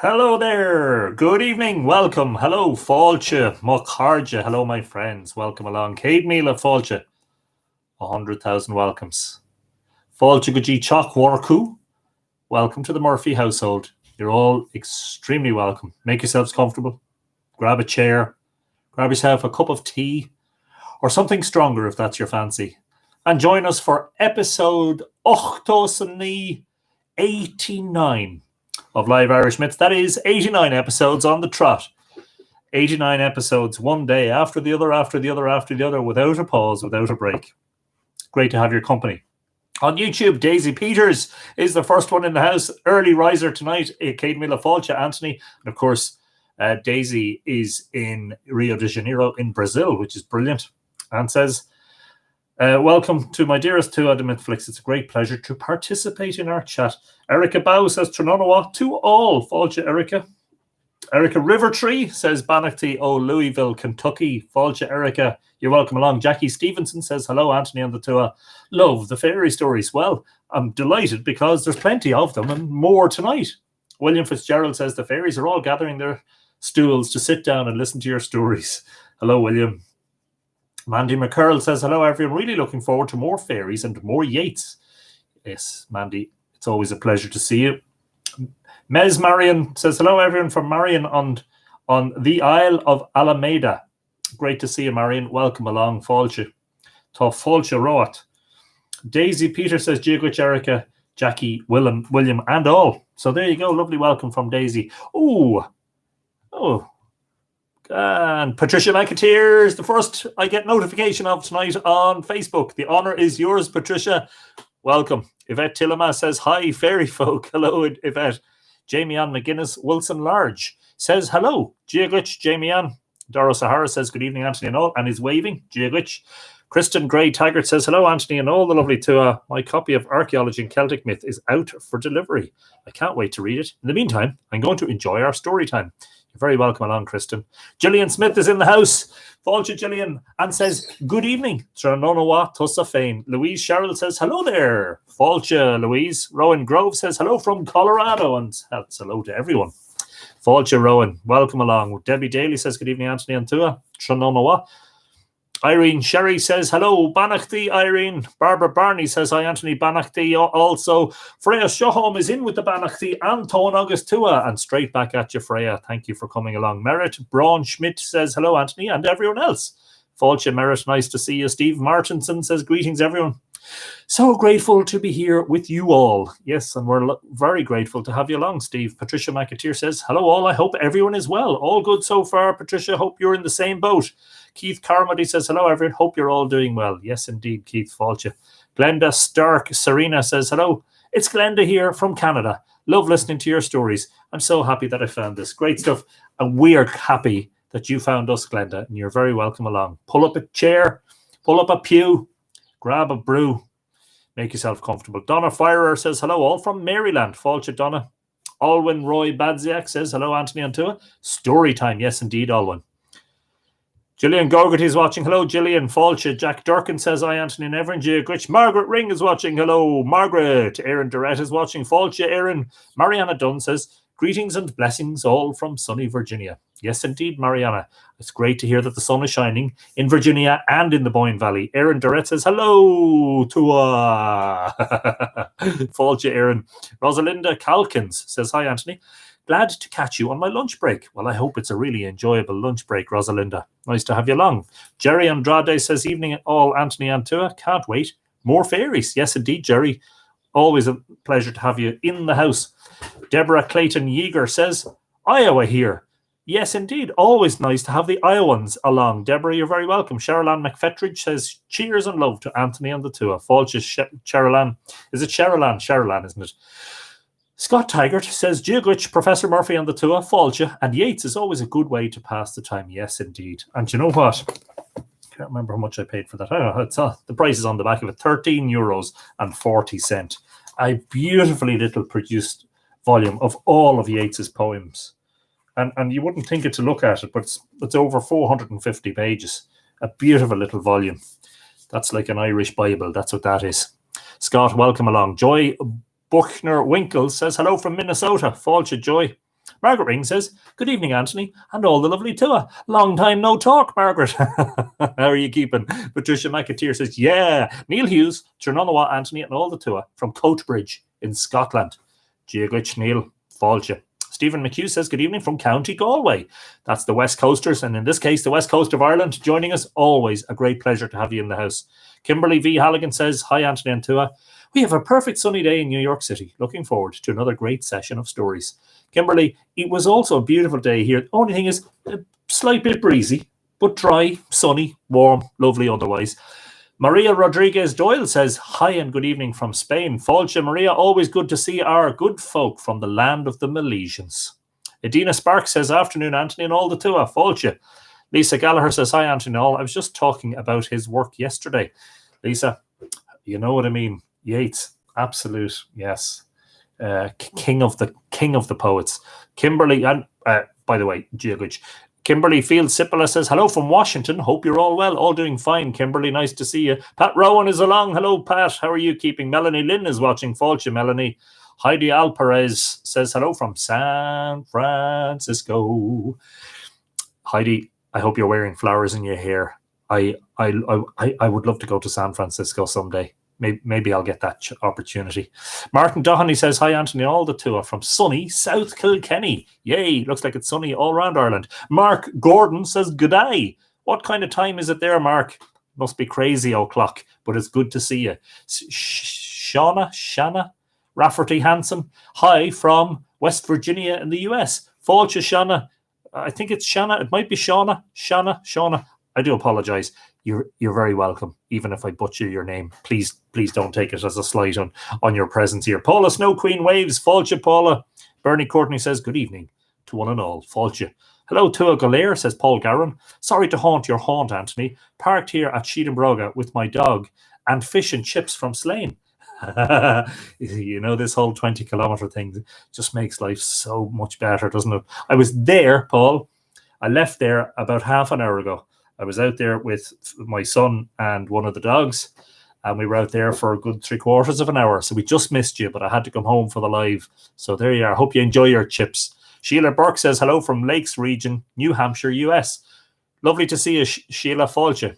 Hello there. Good evening. Welcome. Hello, Fáilte, Mucharja. Hello, my friends. Welcome along. Céad Míle Fáilte. 100,000 welcomes. Fáilte go dtí Teach Mhórcú. Welcome to the Murphy household. You're all extremely welcome. Make yourselves comfortable. Grab a chair. Grab yourself a cup of tea or something stronger if that's your fancy. And join us for episode 89 of Live Irish Myths. That is 89 episodes on the trot. 89 episodes, one day after the other, after the other, after the other, without a pause, without a break. Great to have your company. On YouTube, Daisy Peters is the first one in the house. Early riser tonight, Céad Míle Fáilte, Anthony. And of course, Daisy is in Rio de Janeiro in Brazil, which is brilliant. And says, welcome to my dearest two at the MythFlix. It's a great pleasure to participate in our chat. Erica Bow says, Trónónamh to all. Fáilte, Erica. Erica Rivertree says, Banachty, Louisville, Kentucky. Fáilte, Erica. You're welcome along. Jackie Stevenson says, hello, Anthony on the tour. Love the fairy stories. Well, I'm delighted because there's plenty of them and more tonight. William Fitzgerald says, the fairies are all gathering their stools to sit down and listen to your stories. Hello, William. Mandy McCurl says, hello, everyone. Really looking forward to more fairies and more Yates. Yes, Mandy, it's always a pleasure to see you. Mez Marion says, hello, everyone from Marion on the Isle of Alameda. Great to see you, Marion. Welcome along, Fáilte. Tá Fáilte Roat. Daisy Peter says, Giagwich, Erica, Jackie, William, and all. So there you go. Lovely welcome from Daisy. Oh. And Patricia McAteer is the first I get notification of tonight on Facebook. The honour is yours, Patricia. Welcome. Yvette Tillema says, hi, fairy folk. Hello, Yvette. Jamie Ann McGuinness Wilson Large says, hello. Giagwich, Jamie Ann. Dara Sahara says, good evening, Anthony and all, and is waving. Giagwich. Kristen Gray Taggart says, hello, Anthony and all the lovely tour. My copy of Archaeology and Celtic Myth is out for delivery. I can't wait to read it. In the meantime, I'm going to enjoy our story time. You're very welcome along, Kristen. Gillian Smith is in the house. Fáilte, Gillian, and says, good evening. Trónónamh tusa féin. Louise Sherrill says, hello there. Fáilte, Louise. Rowan Grove says, hello from Colorado, and that's hello to everyone. Fáilte, Rowan, welcome along. Debbie Daly says, good evening, Anthony and Tua. Trónónamh. Irene Sherry says, hello, Banachty, Irene. Barbara Barney says, hi, Anthony. Banachty also. Freya Shoham is in with the Banachty and Tón August Tua. And straight back at you, Freya. Thank you for coming along. Merritt Braun Schmidt says, hello, Anthony, and everyone else. Fáilte, Merritt, nice to see you. Steve Martinson says, greetings, everyone. So grateful to be here with you all. Yes, and we're very grateful to have you along, Steve. Patricia McAteer says, hello all, I hope everyone is well. All good so far, Patricia. Hope you're in the same boat. Keith Carmody says, hello everyone. Hope you're all doing well. Yes, indeed, Keith. Fáilte. Glenda Stark Serena says, hello. It's Glenda here from Canada. Love listening to your stories. I'm so happy that I found this. Great stuff. And we are happy that you found us, Glenda, and you're very welcome along. Pull up a chair, pull up a pew, grab a brew, make yourself comfortable. Donna Firer says, hello, all from Maryland. Fáilte, Donna. Alwyn Roy Badziak says, hello, Anthony and Tua. Story time. Yes, indeed, Alwyn. Gillian Gogarty is watching. Hello, Gillian. Fáilte. Jack Durkin says, hi, Anthony and Erin. Giagwich. Margaret Ring is watching. Hello, Margaret. Erin Durrett is watching. Fáilte, Erin. Mariana Dunn says, greetings and blessings all from sunny Virginia. Yes, indeed, Mariana. It's great to hear that the sun is shining in Virginia and in the Boyne Valley. Erin Durrett says, hello, Tua. Fáilte, Erin. Rosalinda Calkins says, hi, Anthony. Glad to catch you on my lunch break. Well, I hope it's a really enjoyable lunch break, Rosalinda. Nice to have you along. Jerry Andrade says, evening all, Anthony and Tua. Can't wait. More fairies. Yes, indeed, Jerry. Always a pleasure to have you in the house. Deborah Clayton Yeager says, Iowa here. Yes, indeed. Always nice to have the Iowans along. Deborah, you're very welcome. Sherilyn McFettridge says, cheers and love to Anthony and the Tua. Fáilte, Sherilyn. Is it Sherilyn? Sherilyn, isn't it? Scott Taggart says, Giagwich, Professor Murphy and the Tua, Fáilte, and Yates is always a good way to pass the time. Yes, indeed. And you know what? I can't remember how much I paid for that. I don't know. It's the price is on the back of it. €13.40. A beautifully little produced volume of all of Yates's poems. And you wouldn't think it to look at it, but it's over 450 pages. A beautiful little volume. That's like an Irish Bible. That's what that is. Scott, welcome along. Joy Buchner Winkle says, hello from Minnesota. Fáilte, Joy. Margaret Ring says, good evening, Anthony, and all the lovely Tua. Long time no talk, Margaret. How are you keeping? Patricia McAteer says, yeah. Neil Hughes, Trenonawa, Anthony, and all the Tua from Coatbridge in Scotland. Giaglich, Neil, Fáilte. Stephen McHugh says, good evening from County Galway. That's the West Coasters, and in this case, the West Coast of Ireland, joining us. Always a great pleasure to have you in the house. Kimberly V. Halligan says, hi, Anthony and Tua. We have a perfect sunny day in New York City. Looking forward to another great session of stories. Kimberly, it was also a beautiful day here. The only thing is a slight bit breezy, but dry, sunny, warm, lovely otherwise. Maria Rodriguez Doyle says, hi and good evening from Spain. Fáilte, Maria, always good to see our good folk from the land of the Milesians. Edina Sparks says, afternoon, Anthony, and all the Tua. Fáilte. Lisa Gallagher says, hi, Anthony, and all. I was just talking about his work yesterday. Lisa, you know what I mean. Yeats, absolute, yes. King of the poets. Kimberly, and by the way, Giaglich. Kimberly Field Sipola says, hello from Washington. Hope you're all well. All doing fine, Kimberly. Nice to see you. Pat Rowan is along. Hello, Pat. How are you keeping? Melanie Lynn is watching. Fáilte, Melanie. Heidi Alperez says, hello from San Francisco. Heidi, I hope you're wearing flowers in your hair. I would love to go to San Francisco someday. Maybe I'll get that opportunity. Martin Doheny says, hi, Anthony, all the Tua from sunny South Kilkenny. Yay, looks like it's sunny all around Ireland. Mark Gordon says, good day. What kind of time is it there, Mark? Must be crazy o'clock, but it's good to see you. Shanna Rafferty Hanson, hi from West Virginia in the US. Fáilte, Shanna. I think it's Shanna. It might be Shauna. I do apologize. You're very welcome, even if I butcher your name. Please don't take it as a slight on your presence here. Paula Snow Queen waves. Fáilte, Paula. Bernie Courtney says, good evening to one and all. Fáilte. Hello, Tua Galair, says Paul Garron. Sorry to haunt your haunt, Anthony. Parked here at Sheedinbroga with my dog and fish and chips from Slane. You know, this whole 20-kilometer thing just makes life so much better, doesn't it? I was there, Paul. I left there about half an hour ago. I was out there with my son and one of the dogs, and we were out there for a good 3/4 of an hour. So we just missed you, but I had to come home for the live. So there you are. Hope you enjoy your chips. Sheila Burke says, hello from Lakes Region, New Hampshire, US. Lovely to see you, Sheila. Fáilte.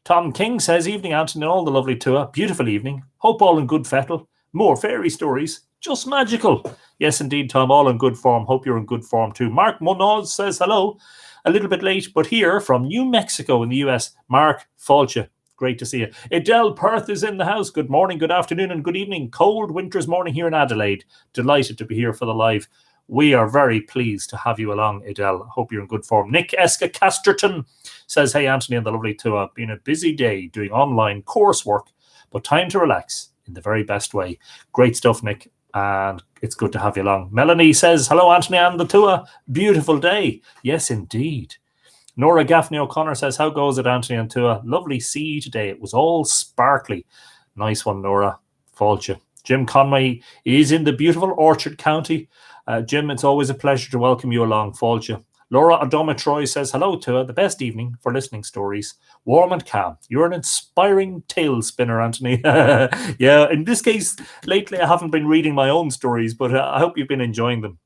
Tom King says, evening, Anthony, and all the lovely Tua. Beautiful evening. Hope all in good fettle. More fairy stories. Just magical. Yes, indeed, Tom, all in good form. Hope you're in good form too. Mark Munoz says, hello. A little bit late, but here from New Mexico in the US. Mark, Fáilte. Great to see you. Adele Perth is in the house. Good morning, good afternoon, and good evening. Cold winter's morning here in Adelaide. Delighted to be here for the live. We are very pleased to have you along, Adele. Hope you're in good form. Nick Eska Casterton says, hey, Anthony and the lovely Tua. Been a busy day doing online coursework, but time to relax in the very best way. Great stuff, Nick. And it's good to have you along. Melanie says, hello, Anthony and the Tua. Beautiful day. Yes, indeed. Nora Gaffney O'Connor says, how goes it, Anthony and Tua? Lovely sea today. It was all sparkly. Nice one, Nora. Fáilte. Jim Conway is in the beautiful Orchard County. Jim, it's always a pleasure to welcome you along. Fáilte. Laura Adoma Troy says, hello, Tua. The best evening for listening stories. Warm and calm. You're an inspiring tale spinner, Anthony. Yeah, in this case, lately I haven't been reading my own stories, but I hope you've been enjoying them.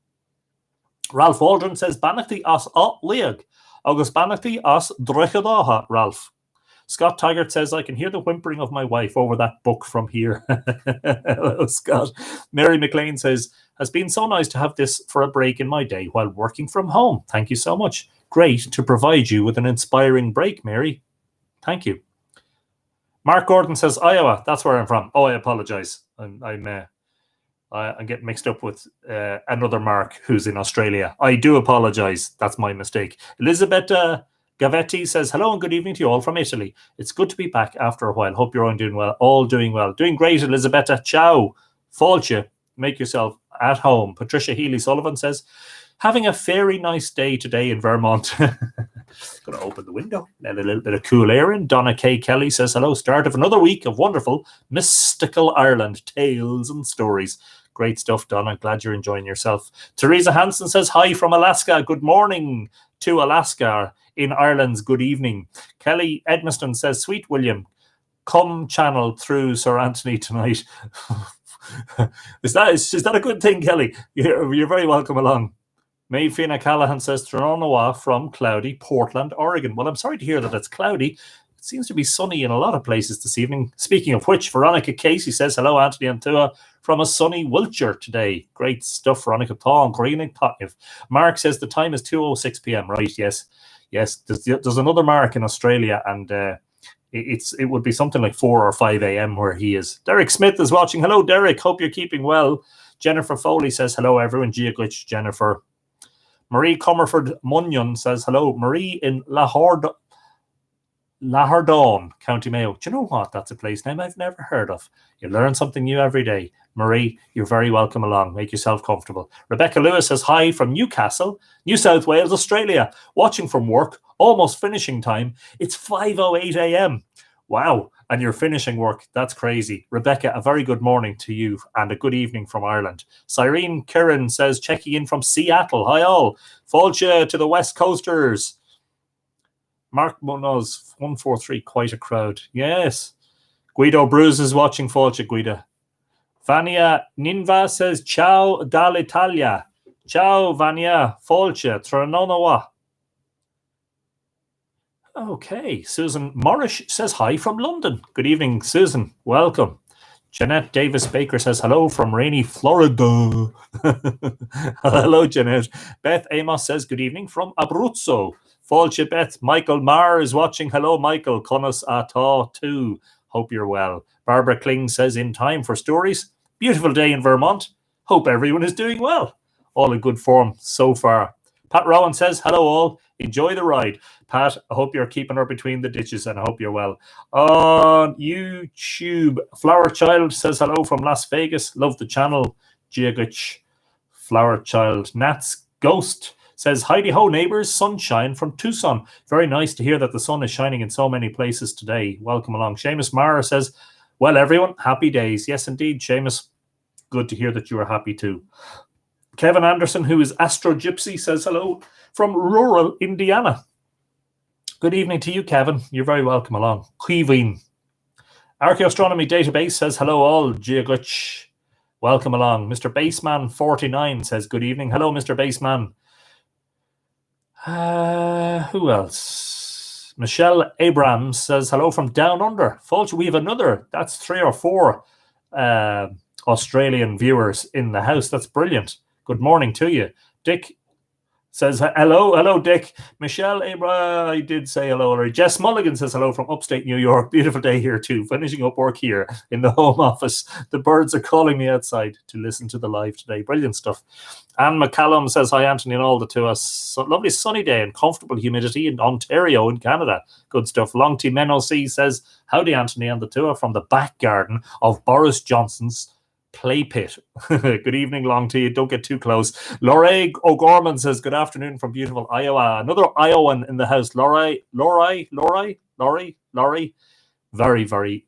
Ralph Aldrin says, Banachty as Leag. August Banachty as Drechadaha, Ralph. Scott Taggart says, I can hear the whimpering of my wife over that book from here. Hello, Scott. Mary McLean says, has been so nice to have this for a break in my day while working from home. Thank you so much. Great to provide you with an inspiring break, Mary. Thank you. Mark Gordon says, Iowa. That's where I'm from. Oh, I apologize. I'm getting mixed up with another Mark who's in Australia. I do apologize. That's my mistake. Elizabeth Gavetti says, hello and good evening to you all from Italy. It's good to be back after a while. Hope you're all doing well. All doing well. Doing great, Elisabetta. Ciao. Fáilte. Make yourself at home. Patricia Healy Sullivan says, having a very nice day today in Vermont. Going to open the window. Let a little bit of cool air in. Donna K. Kelly says, hello. Start of another week of wonderful Mythical Ireland tales and stories. Great stuff, Donna. Glad you're enjoying yourself. Teresa Hansen says, hi from Alaska. Good morning to Alaska. In Ireland's good evening. Kelly Edmiston says, sweet William, come channel through Sir Anthony tonight. Is that a good thing, Kelly? You're very welcome along. Maeve Fianna Callahan says, Tronowa from cloudy Portland, Oregon. Well, I'm sorry to hear that it's cloudy. It seems to be sunny in a lot of places this evening. Speaking of which, Veronica Casey says, hello, Anthony and Tua from a sunny Wiltshire today. Great stuff, Veronica. Thaw, green and cotton. Mark says the time is 2:06 p.m. Right, yes. There's another Mark in Australia, and it would be something like 4 or 5 a.m. where he is. Derek Smith is watching. Hello, Derek. Hope you're keeping well. Jennifer Foley says, hello, everyone. Gia-glitch, Jennifer. Marie Comerford Munyon says, hello. Marie in Lahardon, County Mayo. Do you know what? That's a place name I've never heard of. You learn something new every day. Marie, you're very welcome along. Make yourself comfortable. Rebecca Lewis says, hi from Newcastle, New South Wales, Australia. Watching from work, almost finishing time. It's 5:08 a.m. Wow. And you're finishing work. That's crazy. Rebecca, a very good morning to you and a good evening from Ireland. Cyrene Curran says, checking in from Seattle. Hi all. Fáilte to the West Coasters. Mark Munoz, 143, quite a crowd. Yes. Guido Bruce is watching. Fáilte, Guido. Vania Ninva says, ciao dall'Italia. Ciao, Vania. Fáilte, Tronowa. Okay. Susan Morris says, hi from London. Good evening, Susan. Welcome. Jeanette Davis Baker says, hello from rainy Florida. Hello, Jeanette. Beth Amos says, good evening from Abruzzo. Fáilte Beth. Michael Marr is watching. Hello, Michael. Conas Ata too. Hope you're well. Barbara Kling says, in time for stories. Beautiful day in Vermont. Hope everyone is doing well. All in good form so far. Pat Rowan says, hello all. Enjoy the ride. Pat, I hope you're keeping her between the ditches and I hope you're well. On YouTube, Flower Child says hello from Las Vegas. Love the channel. Giagich, Flower Child. Nats Ghost says, Heidi ho, neighbours, sunshine from Tucson. Very nice to hear that the sun is shining in so many places today. Welcome along. Seamus Mara says, well, everyone, happy days. Yes, indeed, Seamus. Good to hear that you are happy too. Kevin Anderson, who is Astro Gypsy, says hello from rural Indiana. Good evening to you, Kevin. You're very welcome along. Quiveen. Archaeoastronomy Database says hello all. Giaglich. Welcome along. Mr. Baseman 49 says good evening. Hello, Mr. Baseman. Who else? Michelle Abrams says hello from down under. Fáilte, we have another. That's 3 or 4 Australian viewers in the house. That's brilliant. Good morning to you. Dick says hello, Dick. Michelle Abrams, I did say hello already. Jess Mulligan says hello from upstate New York. Beautiful day here too. Finishing up work here in the home office. The birds are calling me outside to listen to the live today. Brilliant stuff. Anne McCallum says hi, Anthony, and all the to us. So lovely sunny day and comfortable humidity in Ontario in Canada. Good stuff. Long T Menno C says howdy, Anthony, and the tour from the back garden of Boris Johnson's play pit. Good evening, Long T. Don't get too close. Laurie O'Gorman says good afternoon from beautiful Iowa. Another Iowan in the house. Laurie. Very, very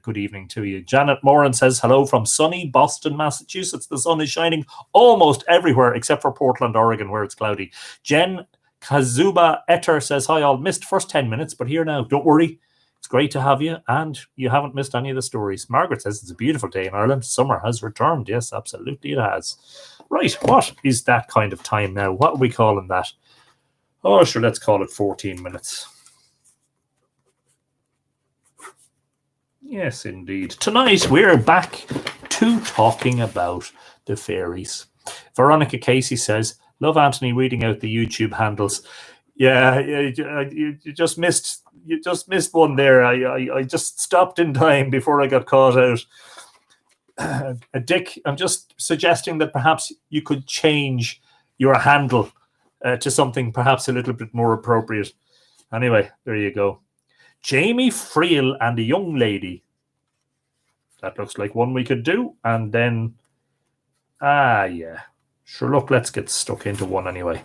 good evening to you. Janet Moran says hello from sunny Boston, Massachusetts. The sun is shining almost everywhere except for Portland, Oregon, where it's cloudy. Jen Kazuba Etter says hi all. Missed first 10 minutes, but here now. Don't worry. It's great to have you, and you haven't missed any of the stories. Margaret says it's a beautiful day in Ireland. Summer has returned. Yes, absolutely it has. Right, what is that kind of time now? What are we calling that? Oh, sure, let's call it 14 minutes. Yes, indeed. Tonight, we're back to talking about the fairies. Veronica Casey says, love Anthony reading out the YouTube handles. Yeah, you just missed one there. I just stopped in time before I got caught out. Dick, I'm just suggesting that perhaps you could change your handle to something perhaps a little bit more appropriate. Anyway, there you go. Jamie Freel and a young lady. That looks like one we could do. And then, yeah. Sure, look, let's get stuck into one anyway.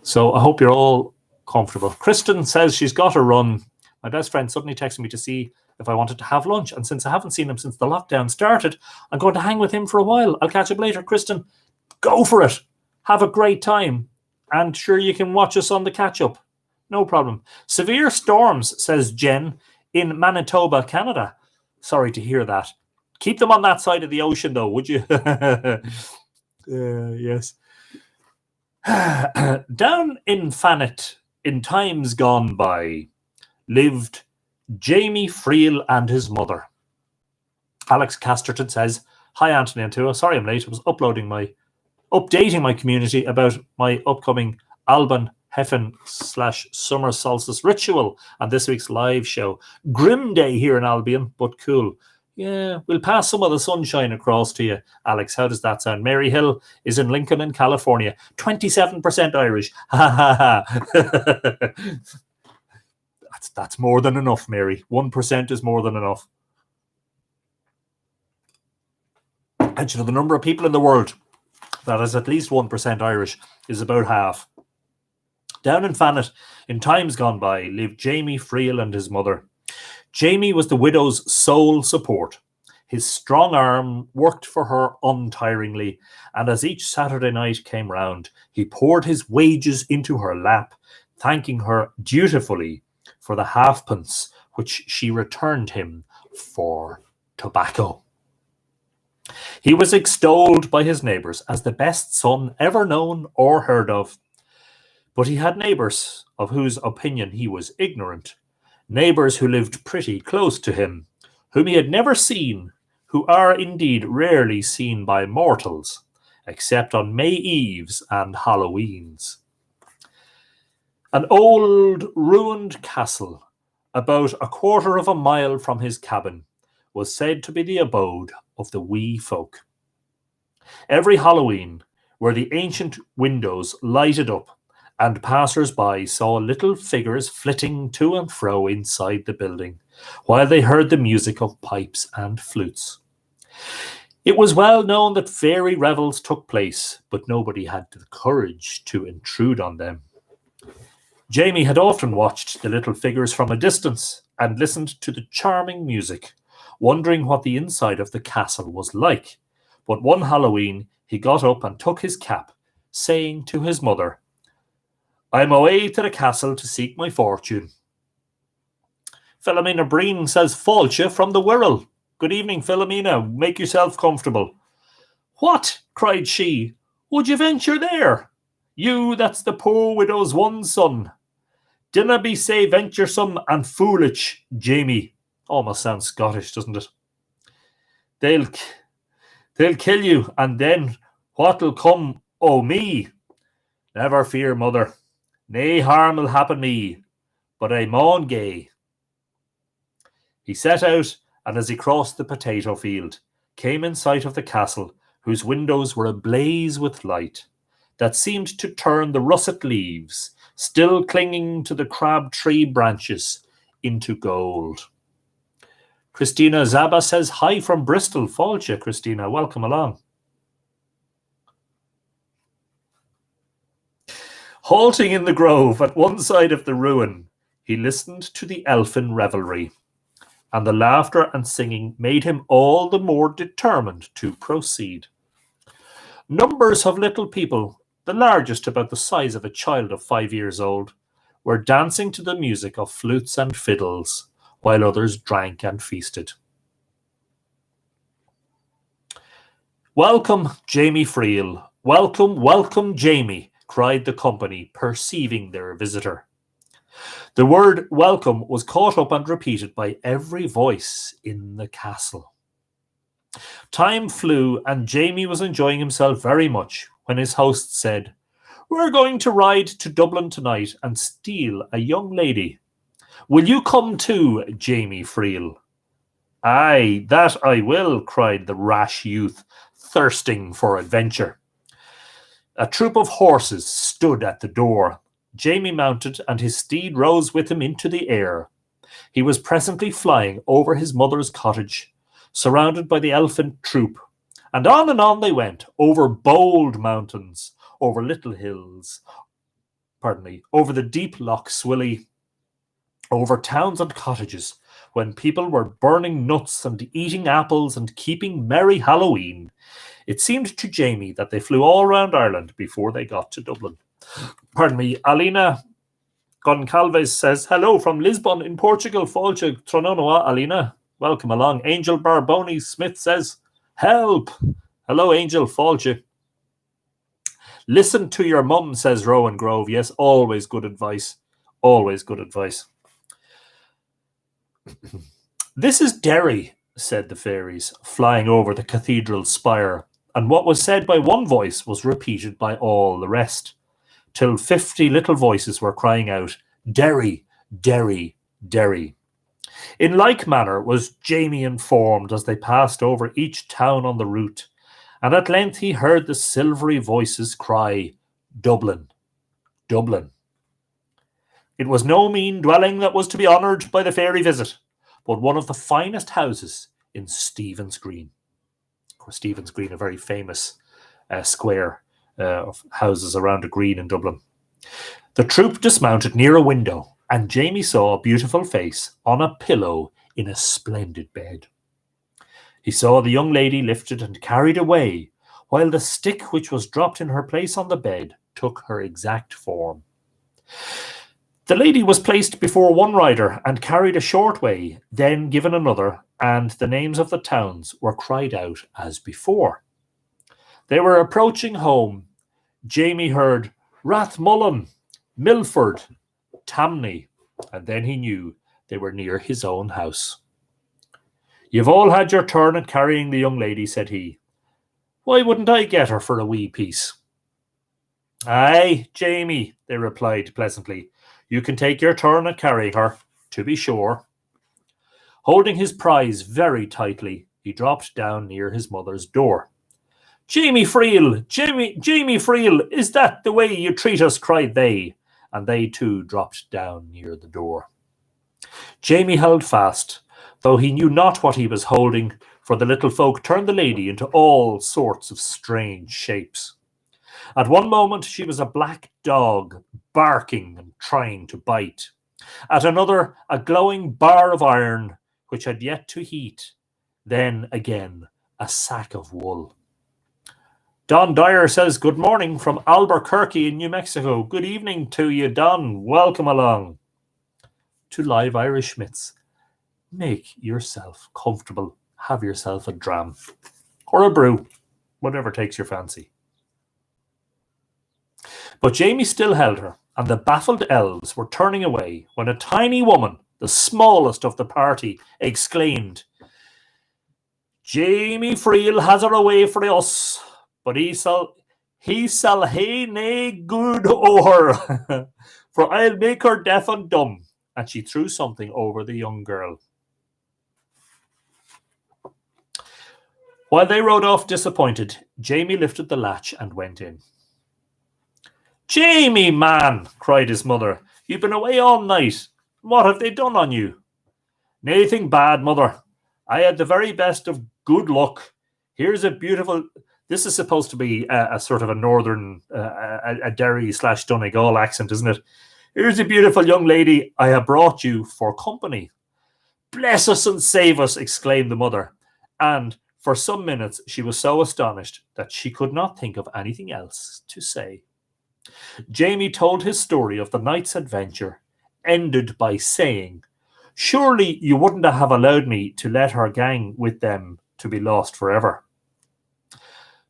So I hope you're all comfortable. Kristen says she's got to run. My best friend suddenly texted me to see if I wanted to have lunch. And since I haven't seen him since the lockdown started, I'm going to hang with him for a while. I'll catch up later. Kristen, go for it. Have a great time. And sure, you can watch us on the catch-up. No problem. Severe storms, says Jen, in Manitoba, Canada. Sorry to hear that. Keep them on that side of the ocean, though, would you? Yes. Down in Fanet, in times gone by, lived Jamie Freel and his mother. Alex Casterton says, "Hi, Anthony and Tua. Sorry I'm late. I was updating my community about my upcoming Alban Heffen / summer solstice ritual and this week's live show. Grim day here in Albion, but cool. Yeah, we'll pass some of the sunshine across to you, Alex. How does that sound? Mary Hill is in Lincoln in California. 27% Irish. That's more than enough, Mary. 1% is more than enough. And you know, the number of people in the world that is at least 1% Irish is about half. Down in Fanet, in times gone by, lived Jamie Freel and his mother. Jamie was the widow's sole support. His strong arm worked for her untiringly, and as each Saturday night came round, he poured his wages into her lap, thanking her dutifully for the halfpence which she returned him for tobacco. He was extolled by his neighbours as the best son ever known or heard of. But he had neighbours of whose opinion he was ignorant, neighbours who lived pretty close to him, whom he had never seen, who are indeed rarely seen by mortals, except on May Eves and Halloweens. An old ruined castle, about a quarter of a mile from his cabin, was said to be the abode of the wee folk. Every Halloween were the ancient windows lighted up, and passers-by saw little figures flitting to and fro inside the building, while they heard the music of pipes and flutes. It was well known that fairy revels took place, but nobody had the courage to intrude on them. Jamie had often watched the little figures from a distance and listened to the charming music, wondering what the inside of the castle was like. But one Halloween he got up and took his cap, saying to his mother, "I'm away to the castle to seek my fortune." Philomena Breen says, "Fáilte from the Wirral." Good evening, Philomena. Make yourself comfortable. "What?" cried she. "Would you venture there? You that's the poor widow's one son. Dinna be say venturesome and foolish, Jamie." Almost sounds Scottish, doesn't it? They'll kill you, and then what'll come o' me? Never fear, mother. Nae harm will happen me, but I maun gae. He set out, and as he crossed the potato field, came in sight of the castle, whose windows were ablaze with light, that seemed to turn the russet leaves, still clinging to the crab tree branches, into gold. Christina Zaba says, "Hi from Bristol." Fáilte, Christina. Welcome along. Halting in the grove at one side of the ruin, he listened to the elfin revelry, and the laughter and singing made him all the more determined to proceed. Numbers of little people, the largest about the size of a child of 5 years old, were dancing to the music of flutes and fiddles, while others drank and feasted. "Welcome, Jamie Freel. Welcome, welcome, Jamie," cried the company, perceiving their visitor. The word welcome was caught up and repeated by every voice in the castle. Time flew, and Jamie was enjoying himself very much when his host said, "We're going to ride to Dublin tonight and steal a young lady. Will you come too, Jamie Freel?" "Aye, that I will," cried the rash youth, thirsting for adventure. A troop of horses stood at the door. Jamie mounted, and his steed rose with him into the air. He was presently flying over his mother's cottage, surrounded by the elfin troop, and on they went, over bold mountains, over little hills, over the deep Loch Swilly, over towns and cottages, when people were burning nuts and eating apples and keeping merry Halloween. It seemed to Jamie that they flew all round Ireland before they got to Dublin. Alina Goncalves says, "Hello from Lisbon in Portugal." Fáilte Trononoa, Alina. Welcome along. Angel Barboni Smith says, help. Hello, Angel. Fault you. Listen to your mum, says Rowan Grove. Yes, always good advice. Always good advice. This is Derry, said the fairies, flying over the cathedral spire, and what was said by one voice was repeated by all the rest, till 50 little voices were crying out, Derry, Derry, Derry. In like manner was Jamie informed as they passed over each town on the route, and at length he heard the silvery voices cry, Dublin, Dublin. It was no mean dwelling that was to be honoured by the fairy visit, but one of the finest houses in Stephen's Green. Of course, Stephen's Green, a very famous square of houses around a green in Dublin. The troop dismounted near a window, and Jamie saw a beautiful face on a pillow in a splendid bed. He saw the young lady lifted and carried away, while the stick which was dropped in her place on the bed took her exact form. The lady was placed before one rider and carried a short way, then given another, and the names of the towns were cried out as before. They were approaching home. Jamie heard Rathmullen, Milford, Tamney, and then he knew they were near his own house. You've all had your turn at carrying the young lady, said he. Why wouldn't I get her for a wee piece? Aye, Jamie, they replied pleasantly. You can take your turn at carrying her, to be sure. Holding his prize very tightly, he dropped down near his mother's door. Jamie Freel, Jamie Freel, is that the way you treat us? Cried they, and they too dropped down near the door. Jamie held fast, though he knew not what he was holding, for the little folk turned the lady into all sorts of strange shapes. At one moment she was a black dog, barking and trying to bite. At another, a glowing bar of iron, which had yet to heat. Then, again, a sack of wool. Don Dyer says, good morning from Albuquerque in New Mexico. Good evening to you, Don. Welcome along to Live Irish Schmitz. Make yourself comfortable. Have yourself a dram or a brew, whatever takes your fancy. But Jamie still held her, and the baffled elves were turning away when a tiny woman, the smallest of the party, exclaimed, Jamie Freel has her away for us, but he shall hae nae good o' her, for I'll make her deaf and dumb. And she threw something over the young girl. While they rode off disappointed, Jamie lifted the latch and went in. Jamie, man, cried his mother, you've been away all night. What have they done on you? Naething bad, mother. I had the very best of good luck. Here's a beautiful... This is supposed to be a sort of a northern, a Derry/Donegal accent, isn't it? Here's a beautiful young lady I have brought you for company. Bless us and save us, exclaimed the mother. And for some minutes she was so astonished that she could not think of anything else to say. Jamie told his story of the night's adventure, ended by saying, surely you wouldn't have allowed me to let her gang with them to be lost forever.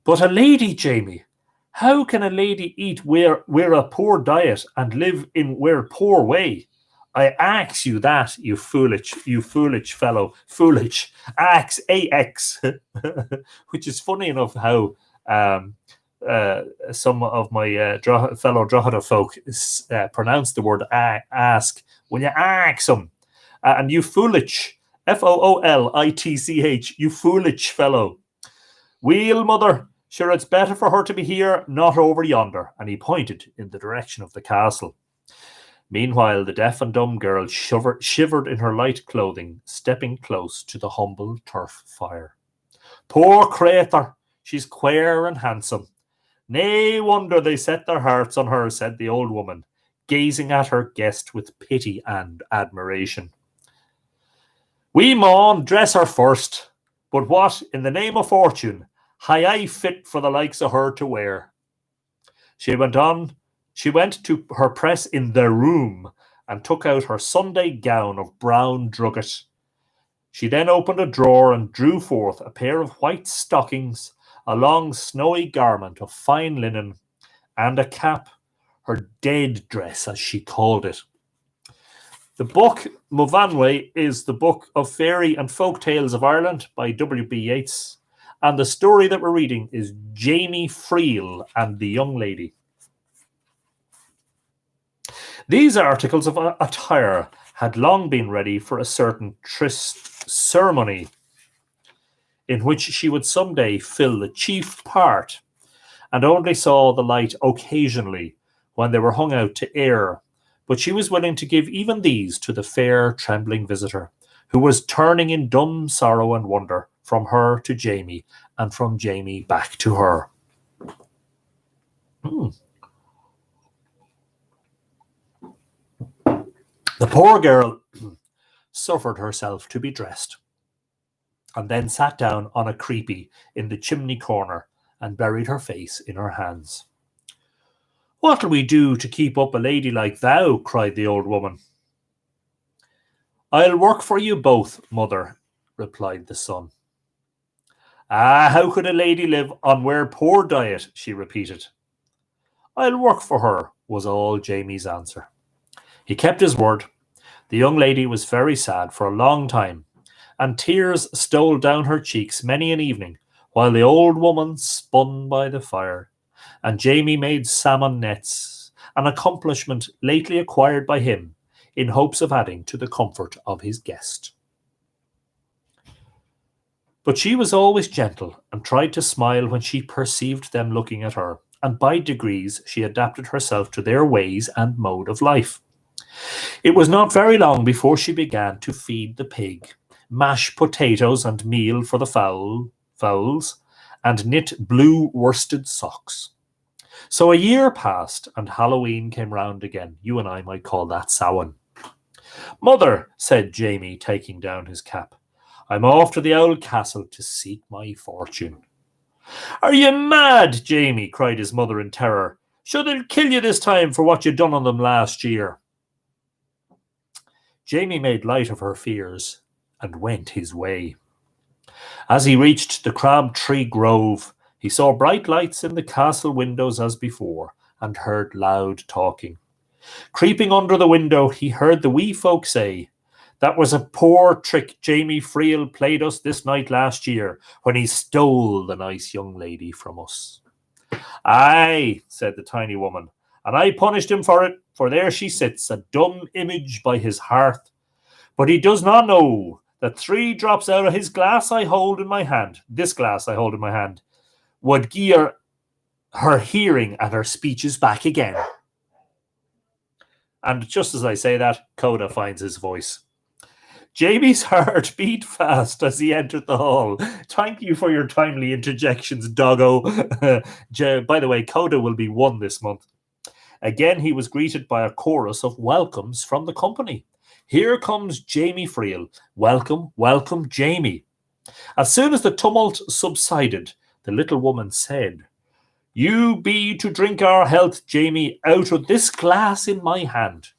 But a lady, Jamie, how can a lady eat where a poor diet and live in where poor way? I ax you that, you foolish fellow, foolish, ax, A-X, which is funny enough how some of my fellow Drogheda folk pronounce the word ask when you ask them. And you foolish, Foolitch, you foolish fellow. Weel, mother, sure it's better for her to be here, not over yonder. And he pointed in the direction of the castle. Meanwhile, the deaf and dumb girl shivered in her light clothing, stepping close to the humble turf fire. Poor crathur, she's queer and handsome. Nae wonder they set their hearts on her, said the old woman, gazing at her guest with pity and admiration. We maun dress her first, but what, in the name of fortune, hae I fit for the likes of her to wear? She went to her press in the room and took out her Sunday gown of brown drugget. She then opened a drawer and drew forth a pair of white stockings, a long snowy garment of fine linen, and a cap, her dead dress as she called it. The book, Movanwe, is the book of fairy and folk tales of Ireland by W.B. Yeats. And the story that we're reading is Jamie Freel and the Young Lady. These articles of attire had long been ready for a certain tryst ceremony in which she would someday fill the chief part, and only saw the light occasionally when they were hung out to air. But she was willing to give even these to the fair, trembling visitor, who was turning in dumb sorrow and wonder from her to Jamie, and from Jamie back to her. The poor girl suffered herself to be dressed, and then sat down on a creepy in the chimney corner and buried her face in her hands. "What'll we do to keep up a lady like thou?" cried the old woman. "I'll work for you both, mother," replied the son. "Ah, how could a lady live on where poor diet?" she repeated. "I'll work for her," was all Jamie's answer. He kept his word. The young lady was very sad for a long time, and tears stole down her cheeks many an evening, while the old woman spun by the fire, and Jamie made salmon nets, an accomplishment lately acquired by him, in hopes of adding to the comfort of his guest. But she was always gentle, and tried to smile when she perceived them looking at her, and by degrees she adapted herself to their ways and mode of life. It was not very long before she began to feed the pig, mash potatoes and meal for the fowls, and knit blue worsted socks. So a year passed, and Halloween came round again. You and I might call that Samhain. "Mother," said Jamie, taking down his cap, "I'm off to the old castle to seek my fortune." "Are you mad, Jamie?" cried his mother in terror. "Sure, they'll kill you this time for what you done on them last year." Jamie made light of her fears and went his way. As he reached the crab tree grove, he saw bright lights in the castle windows as before, and heard loud talking. Creeping under the window, he heard the wee folk say, "That was a poor trick Jamie Freel played us this night last year, when he stole the nice young lady from us." "Aye," said the tiny woman, "and I punished him for it, for there she sits, a dumb image by his hearth. But he does not know that 3 drops out of his glass I hold in my hand, this glass I hold in my hand, would gie her hearing and her speeches back again." And just as I say that, Coda finds his voice. Jamie's heart beat fast as he entered the hall. Thank you for your timely interjections, doggo. By the way, Coda will be 1 this month. Again, he was greeted by a chorus of welcomes from the company. "Here comes Jamie Freel. Welcome, welcome, Jamie." As soon as the tumult subsided, the little woman said, "You be to drink our health, Jamie, out of this glass in my hand."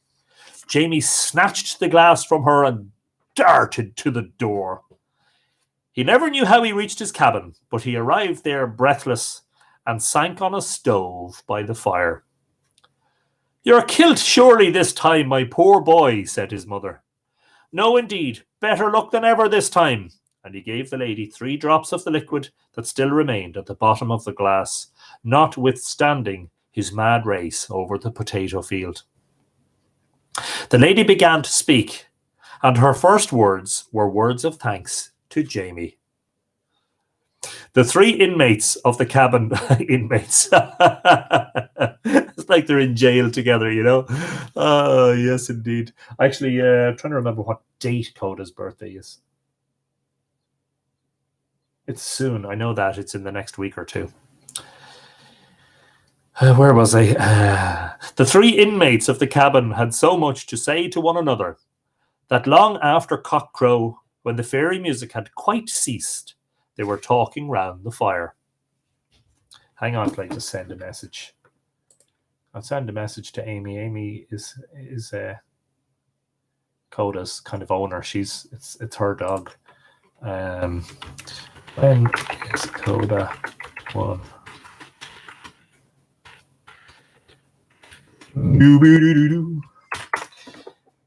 Jamie snatched the glass from her and darted to the door. He never knew how he reached his cabin, but he arrived there breathless and sank on a stove by the fire. "You're kilt surely this time, my poor boy," said his mother. "No, indeed, better luck than ever this time." And he gave the lady 3 drops of the liquid that still remained at the bottom of the glass, notwithstanding his mad race over the potato field. The lady began to speak, and her first words were words of thanks to Jamie. The 3 inmates of the cabin, inmates, it's like they're in jail together, you know? Oh, yes, indeed. Actually, I'm trying to remember what date Coda's birthday is. It's soon. I know that. It's in the next week or 2. Where was I? The 3 inmates of the cabin had so much to say to one another that long after cockcrow, when the fairy music had quite ceased, they were talking round the fire. Hang on till I just send a message. I'll send a message to Amy. Amy is Coda's kind of owner. It's her dog. When is Coda 1?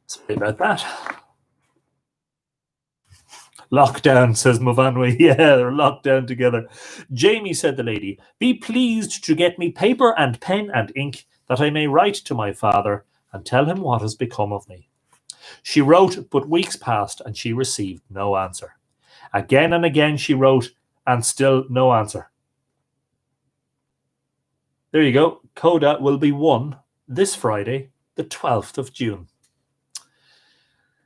Sorry about that. Lockdown, says Movanwe. Yeah, they're locked down together. Jamie, said the lady, be pleased to get me paper and pen and ink, that I may write to my father and tell him what has become of me. She wrote, but weeks passed and she received no answer. Again and again she wrote, and still no answer. There you go. Coda will be 1 this Friday, the 12th of June.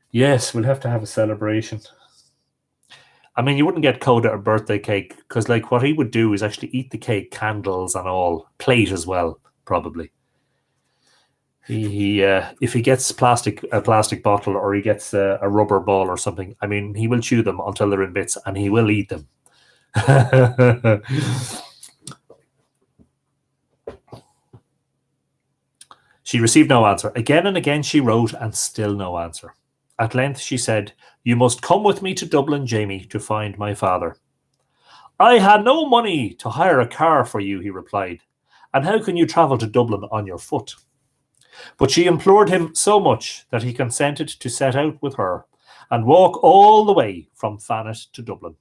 Yes, we'll have to have a celebration. I mean, you wouldn't get Coda a birthday cake, because like what he would do is actually eat the cake, candles and all, plate as well, probably. He if he gets a plastic bottle, or he gets a rubber ball or something, I mean, he will chew them until they're in bits, and he will eat them. She received no answer. Again and again she wrote, and still no answer. At length she said, you must come with me to Dublin, Jamie, to find my father. I had no money to hire a car for you, he replied, and how can you travel to Dublin on your foot? But she implored him so much that he consented to set out with her and walk all the way from Thanet to Dublin.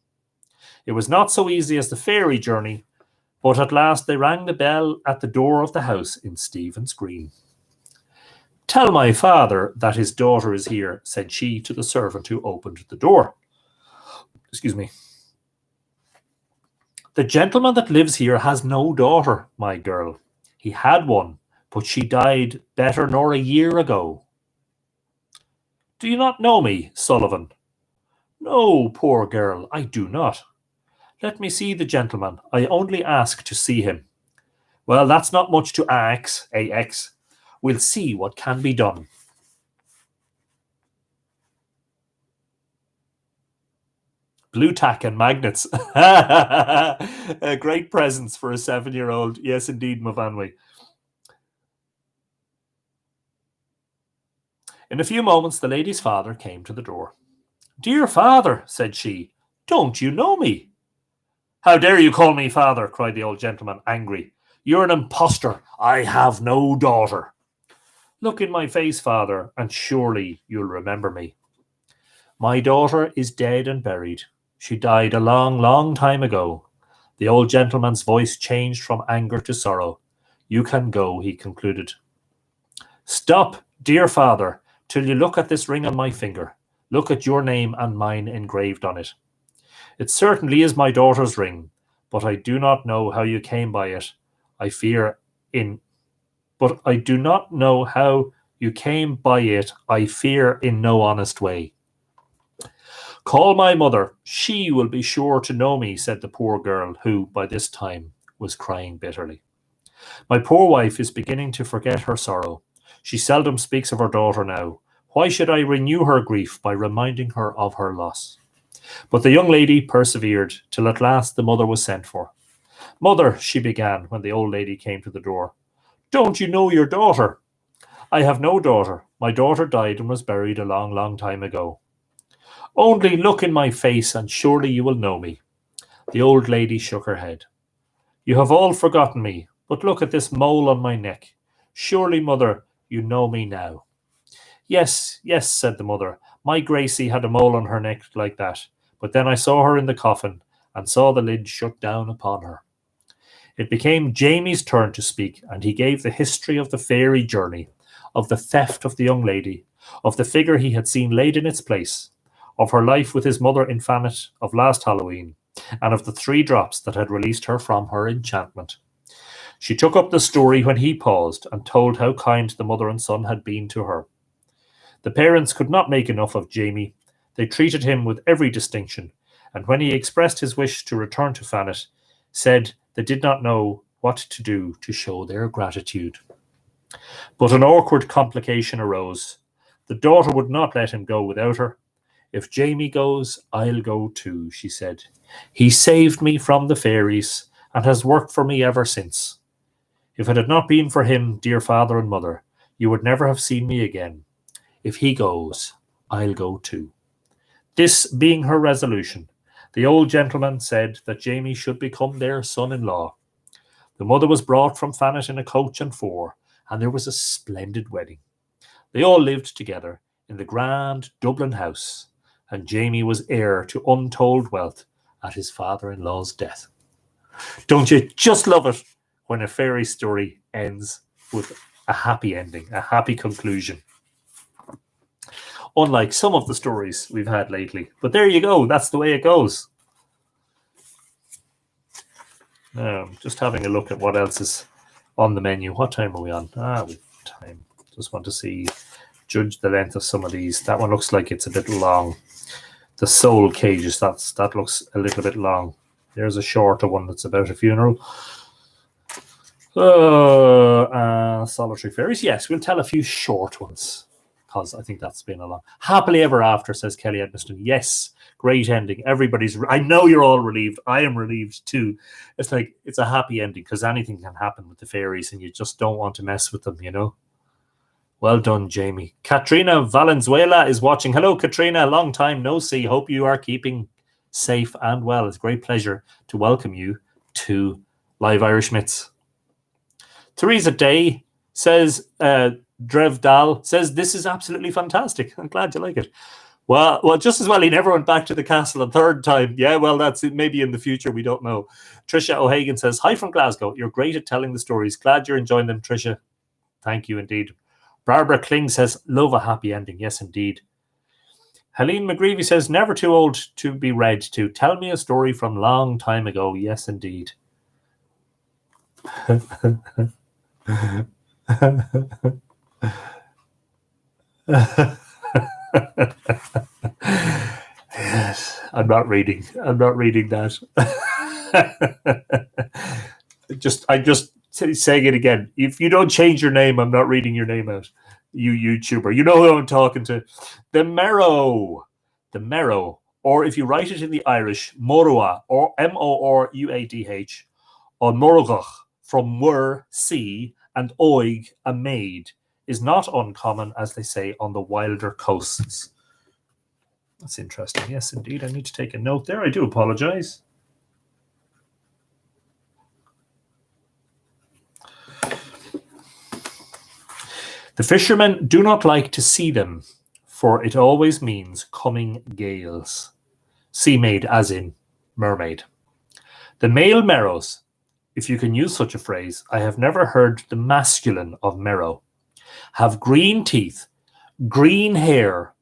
It was not so easy as the ferry journey, but at last they rang the bell at the door of the house in Stephen's Green. Tell my father that his daughter is here, said she to the servant who opened the door. Excuse me. The gentleman that lives here has no daughter, my girl. He had one, but she died better nor a year ago. Do you not know me, Sullivan? No, poor girl, I do not. Let me see the gentleman. I only ask to see him. Well, that's not much to ax, AX. We'll see what can be done. Blue tack and magnets. A great presents for a 7-year-old. Yes, indeed, Movanwe. In a few moments, the lady's father came to the door. Dear father, said she, don't you know me? How dare you call me father, cried the old gentleman, angry. You're an impostor. I have no daughter. Look in my face, father, and surely you'll remember me. My daughter is dead and buried. She died a long, long time ago. The old gentleman's voice changed from anger to sorrow. You can go, he concluded. Stop, dear father, till you look at this ring on my finger. Look at your name and mine engraved on it. It certainly is my daughter's ring, but I do not know how you came by it. But I do not know how you came by it, I fear in no honest way. Call my mother, she will be sure to know me, said the poor girl, who, by this time, was crying bitterly. My poor wife is beginning to forget her sorrow. She seldom speaks of her daughter now. Why should I renew her grief by reminding her of her loss? But the young lady persevered, till at last the mother was sent for. Mother, she began, when the old lady came to the door. Don't you know your daughter? I have no daughter. My daughter died and was buried a long, long time ago. Only look in my face, and surely you will know me. The old lady shook her head. You have all forgotten me, but look at this mole on my neck. Surely, mother, you know me now. Yes, yes, said the mother. My Gracie had a mole on her neck like that, but then I saw her in the coffin, and saw the lid shut down upon her. It became Jamie's turn to speak, and he gave the history of the fairy journey, of the theft of the young lady, of the figure he had seen laid in its place, of her life with his mother in Thanet of last Halloween, and of the 3 drops that had released her from her enchantment. She took up the story when he paused, and told how kind the mother and son had been to her. The parents could not make enough of Jamie. They treated him with every distinction, and when he expressed his wish to return to Thanet, said they did not know what to do to show their gratitude. But an awkward complication arose. The daughter would not let him go without her. If Jamie goes, I'll go too, she said. He saved me from the fairies, and has worked for me ever since. If it had not been for him, dear father and mother, you would never have seen me again. If he goes, I'll go too. This being her resolution, The old gentleman said that Jamie should become their son-in-law. The mother was brought from Fanet in a coach and four, and there was a splendid wedding. They all lived together in the grand Dublin house, and Jamie was heir to untold wealth at his father-in-law's death. Don't you just love it when a fairy story ends with a happy ending, a happy conclusion? Unlike some of the stories we've had lately. But there you go. That's the way it goes. Now, just having a look at what else is on the menu. What time are we on? We've time. Just want to judge the length of some of these. That one looks like it's a bit long. The soul cages, that looks a little bit long. There's a shorter one that's about a funeral. Solitary fairies. Yes, we'll tell a few short ones, because I think that's been a long. Happily Ever After, says Kelly Edmiston. Yes, great ending. I know you're all relieved. I am relieved too. It's like, it's a happy ending, because anything can happen with the fairies, and you just don't want to mess with them, you know? Well done, Jamie. Katrina Valenzuela is watching. Hello, Katrina. Long time no see. Hope you are keeping safe and well. It's a great pleasure to welcome you to Live Irish Myths. Theresa Day says, Drev Dahl says, this is absolutely fantastic. I'm glad you like it. Well, just as well he never went back to the castle a third time. Yeah, well, that's it. Maybe in the future, we don't know. Tricia O'Hagan says, hi from Glasgow. You're great at telling the stories. Glad you're enjoying them, Tricia. Thank you indeed. Barbara Kling says, love a happy ending. Yes, indeed. Helene McGreevy says, never too old to be read to. Tell me a story from long time ago. Yes, indeed. Yes, I'm not reading that. I'm just saying it again. If you don't change your name, I'm not reading your name out. You YouTuber. You know who I'm talking to. The merrow. Or if you write it in the Irish, morua, or M-O-R-U-A-D-H, or morugach, from mur, sea, and oig, a maid, is not uncommon, as they say, on the wilder coasts. That's interesting. Yes, indeed. I need to take a note there. I do apologize. The fishermen do not like to see them, for it always means coming gales. Sea maid, as in mermaid. The male merrows, if you can use such a phrase, I have never heard the masculine of merrow, have green teeth, green hair,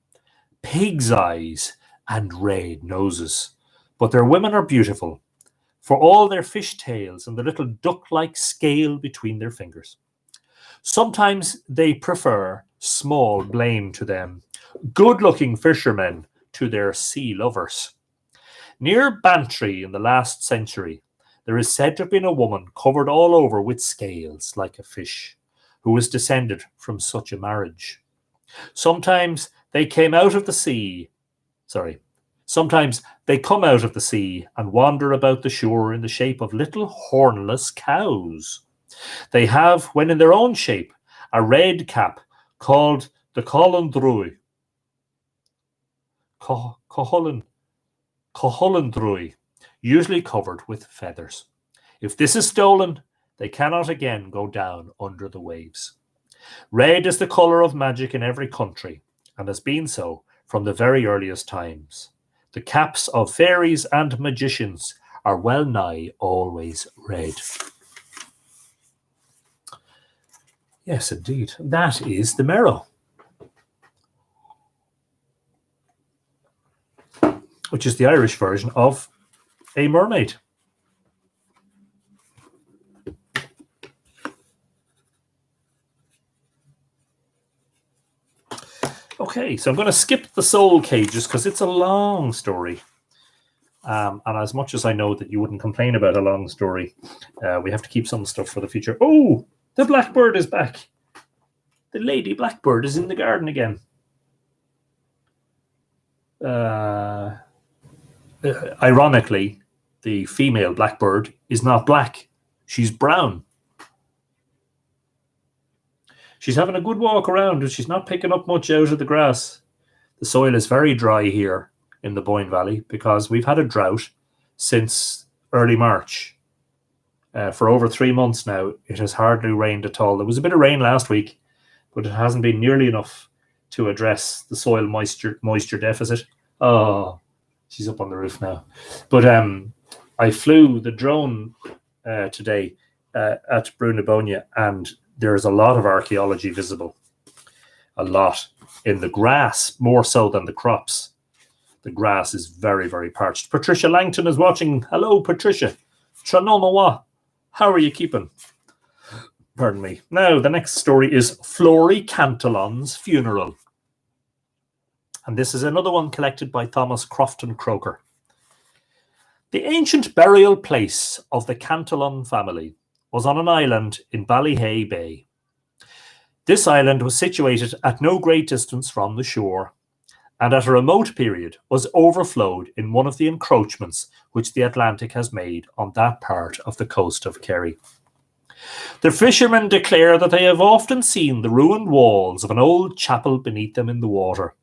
pig's eyes, and red noses. But their women are beautiful, for all their fish tails and the little duck-like scale between their fingers. Sometimes they prefer small blame to them, good-looking fishermen to their sea lovers. Near Bantry in the last century, there is said to have been a woman covered all over with scales like a fish, who was descended from such a marriage. Sometimes they come out of the sea and wander about the shore in the shape of little hornless cows. They have, when in their own shape, a red cap called the Cohollindrui, usually covered with feathers. If this is stolen, they cannot again go down under the waves. Red is the colour of magic in every country, and has been so from the very earliest times. The caps of fairies and magicians are well nigh always red. Yes, indeed. That is the merrow, which is the Irish version of a mermaid. Okay, so I'm going to skip the soul cages because it's a long story. And as much as I know that you wouldn't complain about a long story, we have to keep some stuff for the future. Oh, the blackbird is back. The lady blackbird is in the garden again. Ironically, the female blackbird is not black. She's brown. She's having a good walk around, and she's not picking up much out of the grass. The soil is very dry here, in the Boyne Valley because we've had a drought since early March. For over 3 months now, it has hardly rained at all. There was a bit of rain last week, but it hasn't been nearly enough to address the soil moisture deficit. Oh, she's up on the roof now. But I flew the drone today at Brunabonia, and there's a lot of archaeology visible. A lot. In the grass, more so than the crops. The grass is very, very parched. Patricia Langton is watching. Hello, Patricia. Tranomawa. How are you keeping? Pardon me. Now, the next story is Flory Cantolon's funeral. And this is another one collected by Thomas Crofton Croker. The ancient burial place of the Cantolon family was on an island in Ballyhay Bay. This island was situated at no great distance from the shore, and at a remote period was overflowed in one of the encroachments which the Atlantic has made on that part of the coast of Kerry. The fishermen declare that they have often seen the ruined walls of an old chapel beneath them in the water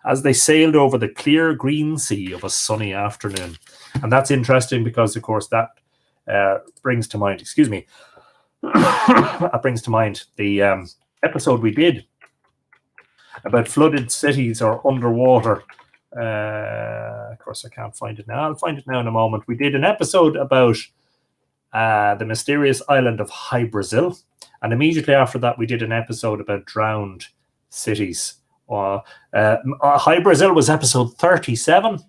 as they sailed over the clear green sea of a sunny afternoon. And that's interesting because, of course, that brings to mind, that brings to mind the episode we did about flooded cities or underwater. Of course, I can't find it now. I'll find it now in a moment. We did an episode about the mysterious island of High Brazil. And immediately after that, we did an episode about drowned cities. High Brazil was episode 37.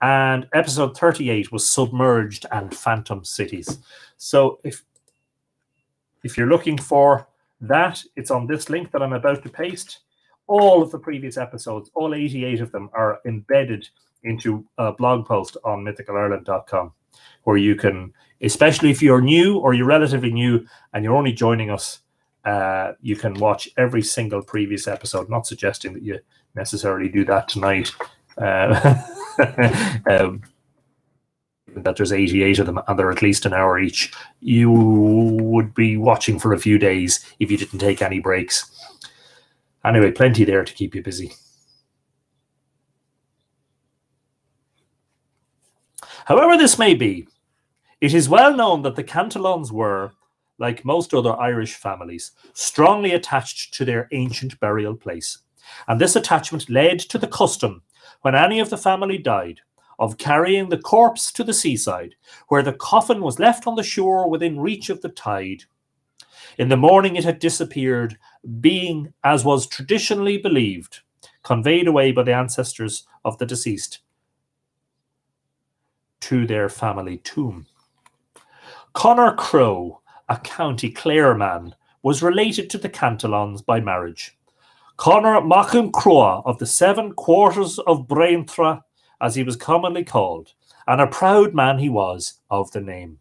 And episode 38 was submerged and phantom cities. So if you're looking for that, it's on this link that I'm about to paste. All of the previous episodes, all 88 of them, are embedded into a blog post on mythicalireland.com, where you can, especially if you're new or you're relatively new and you're only joining us, you can watch every single previous episode. Not suggesting that you necessarily do that tonight. That there's 88 of them and they're at least an hour each. You would be watching for a few days if you didn't take any breaks. Anyway, plenty there to keep you busy. However this may be, it is well known that the Cantolons were, like most other Irish families, strongly attached to their ancient burial place. And this attachment led to the custom, when any of the family died, of carrying the corpse to the seaside, where the coffin was left on the shore within reach of the tide. In the morning it had disappeared, being, as was traditionally believed, conveyed away by the ancestors of the deceased to their family tomb. Conor Crowe, a County Clare man, was related to the Cantolons by marriage. Conor Machin Crowe of the 7 quarters of Braintra, as he was commonly called, and a proud man he was of the name.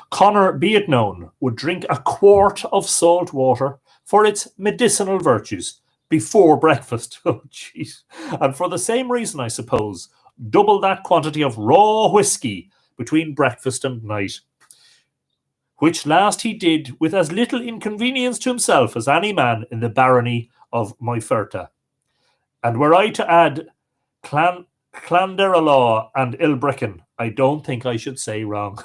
Conor, be it known, would drink a quart of salt water for its medicinal virtues before breakfast. Oh, jeez. And for the same reason, I suppose, double that quantity of raw whiskey between breakfast and night, which last he did with as little inconvenience to himself as any man in the barony of Myferta. And were I to add Clanderalaw and Ilbrecken, I don't think I should say wrong.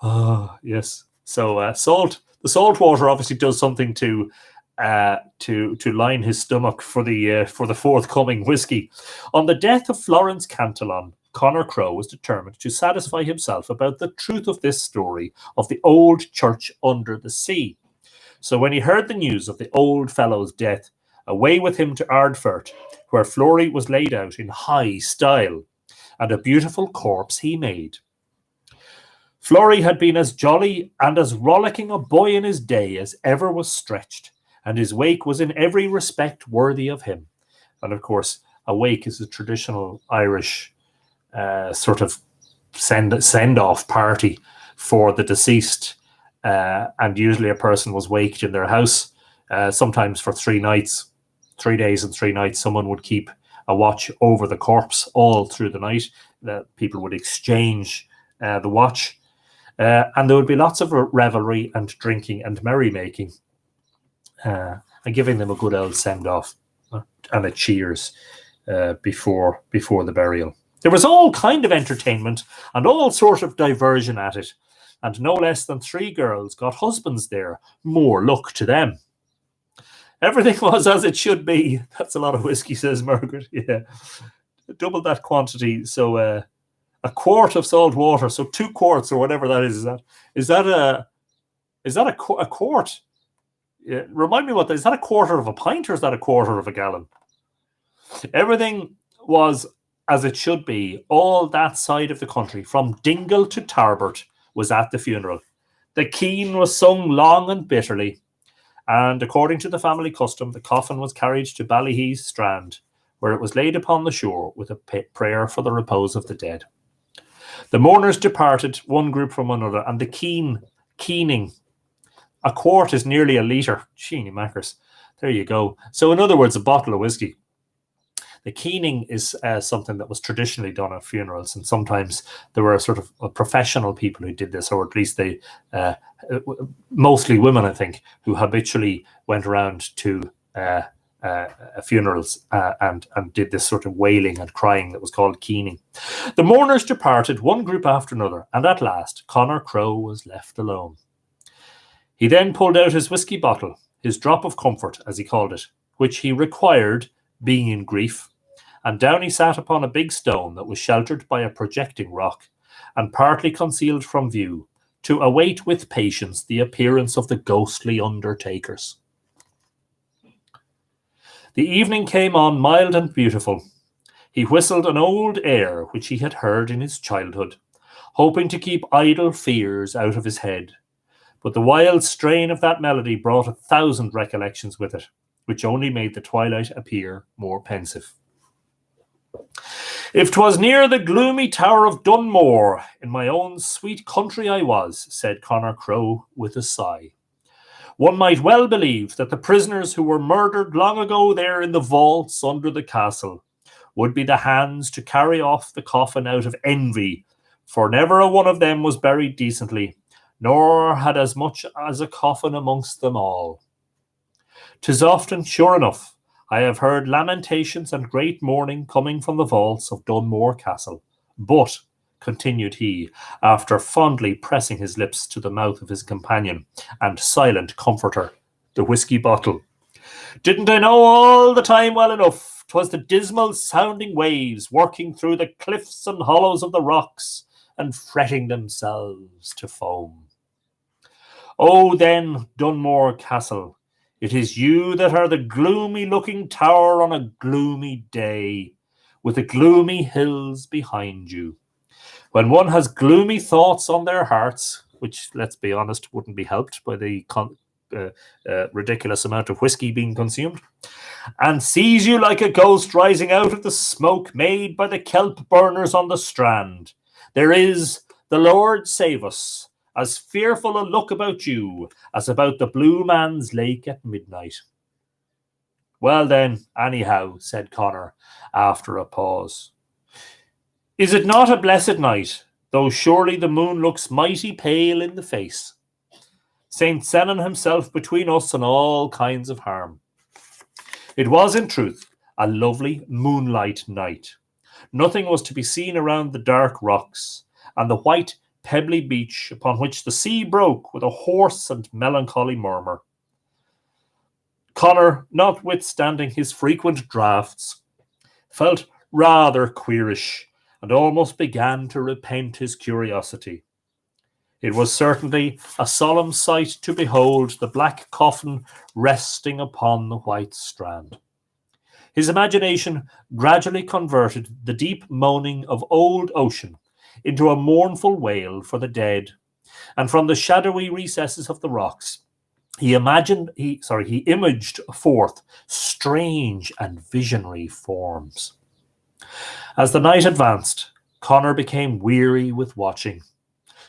Oh, yes. So the salt water obviously does something to line his stomach for the forthcoming whiskey. On the death of Florence Cantolon, Conor Crowe was determined to satisfy himself about the truth of this story of the old church under the sea. So when he heard the news of the old fellow's death, away with him to Ardfert, where Flory was laid out in high style, and a beautiful corpse he made. Flory had been as jolly and as rollicking a boy in his day as ever was stretched, and his wake was in every respect worthy of him. And of course, a wake is a traditional Irish sort of send-off party for the deceased, and usually a person was waked in their house, sometimes for 3 nights, 3 days and 3 nights. Someone would keep a watch over the corpse all through the night. People would exchange the watch. And there would be lots of revelry and drinking and merrymaking, and giving them a good old send-off and a cheers. before the burial. There was all kind of entertainment and all sort of diversion at it, and no less than 3 girls got husbands there. More luck to them. Everything was as it should be. That's a lot of whiskey, says Margaret. Yeah, double that quantity. So a quart of salt water, so 2 quarts or whatever that is. Is that a quart? Yeah, remind me is that a quarter of a pint or is that a quarter of a gallon? Everything was as it should be. All that side of the country, from Dingle to Tarbert, was at the funeral. The keen was sung long and bitterly, and according to the family custom, the coffin was carried to Ballyheath Strand, where it was laid upon the shore with a prayer for the repose of the dead. The mourners departed, one group from another, and the keening. A quart is nearly a litre. Sheeny mackers. There you go. So in other words, a bottle of whiskey. The keening is something that was traditionally done at funerals, and sometimes there were sort of professional people who did this, or at least they, mostly women, I think, who habitually went around to funerals and did this sort of wailing and crying that was called keening. The mourners departed, one group after another, and at last Conor Crowe was left alone. He then pulled out his whiskey bottle, his drop of comfort, as he called it, which he required, being in grief, and down he sat upon a big stone that was sheltered by a projecting rock and partly concealed from view, to await with patience the appearance of the ghostly undertakers. The evening came on mild and beautiful. He whistled an old air which he had heard in his childhood, hoping to keep idle fears out of his head. But the wild strain of that melody brought 1,000 recollections with it, which only made the twilight appear more pensive. If 'twas near the gloomy tower of Dunmore, in my own sweet country I was, said Conor Crowe with a sigh. One might well believe that the prisoners who were murdered long ago there in the vaults under the castle would be the hands to carry off the coffin out of envy, for never a one of them was buried decently, nor had as much as a coffin amongst them all. 'Tis often, sure enough, I have heard lamentations and great mourning coming from the vaults of Dunmore Castle. But, continued he, after fondly pressing his lips to the mouth of his companion and silent comforter, the whiskey bottle, didn't I know all the time well enough 'twas the dismal sounding waves working through the cliffs and hollows of the rocks and fretting themselves to foam. Oh, then, Dunmore Castle, it is you that are the gloomy-looking tower on a gloomy day, with the gloomy hills behind you. When one has gloomy thoughts on their hearts, which, let's be honest, wouldn't be helped by the ridiculous amount of whiskey being consumed, and sees you like a ghost rising out of the smoke made by the kelp burners on the strand, there is, the Lord save us, as fearful a look about you as about the Blue Man's Lake at midnight. Well then, anyhow, said Conor, after a pause, is it not a blessed night, though surely the moon looks mighty pale in the face? Saint Senan himself between us and all kinds of harm. It was, in truth, a lovely moonlight night. Nothing was to be seen around the dark rocks, and the white pebbly beach upon which the sea broke with a hoarse and melancholy murmur. Conor, notwithstanding his frequent draughts, felt rather queerish and almost began to repent his curiosity. It was certainly a solemn sight to behold the black coffin resting upon the white strand. His imagination gradually converted the deep moaning of old ocean into a mournful wail for the dead, and from the shadowy recesses of the rocks, he imaged forth strange and visionary forms. As the night advanced, Conor became weary with watching.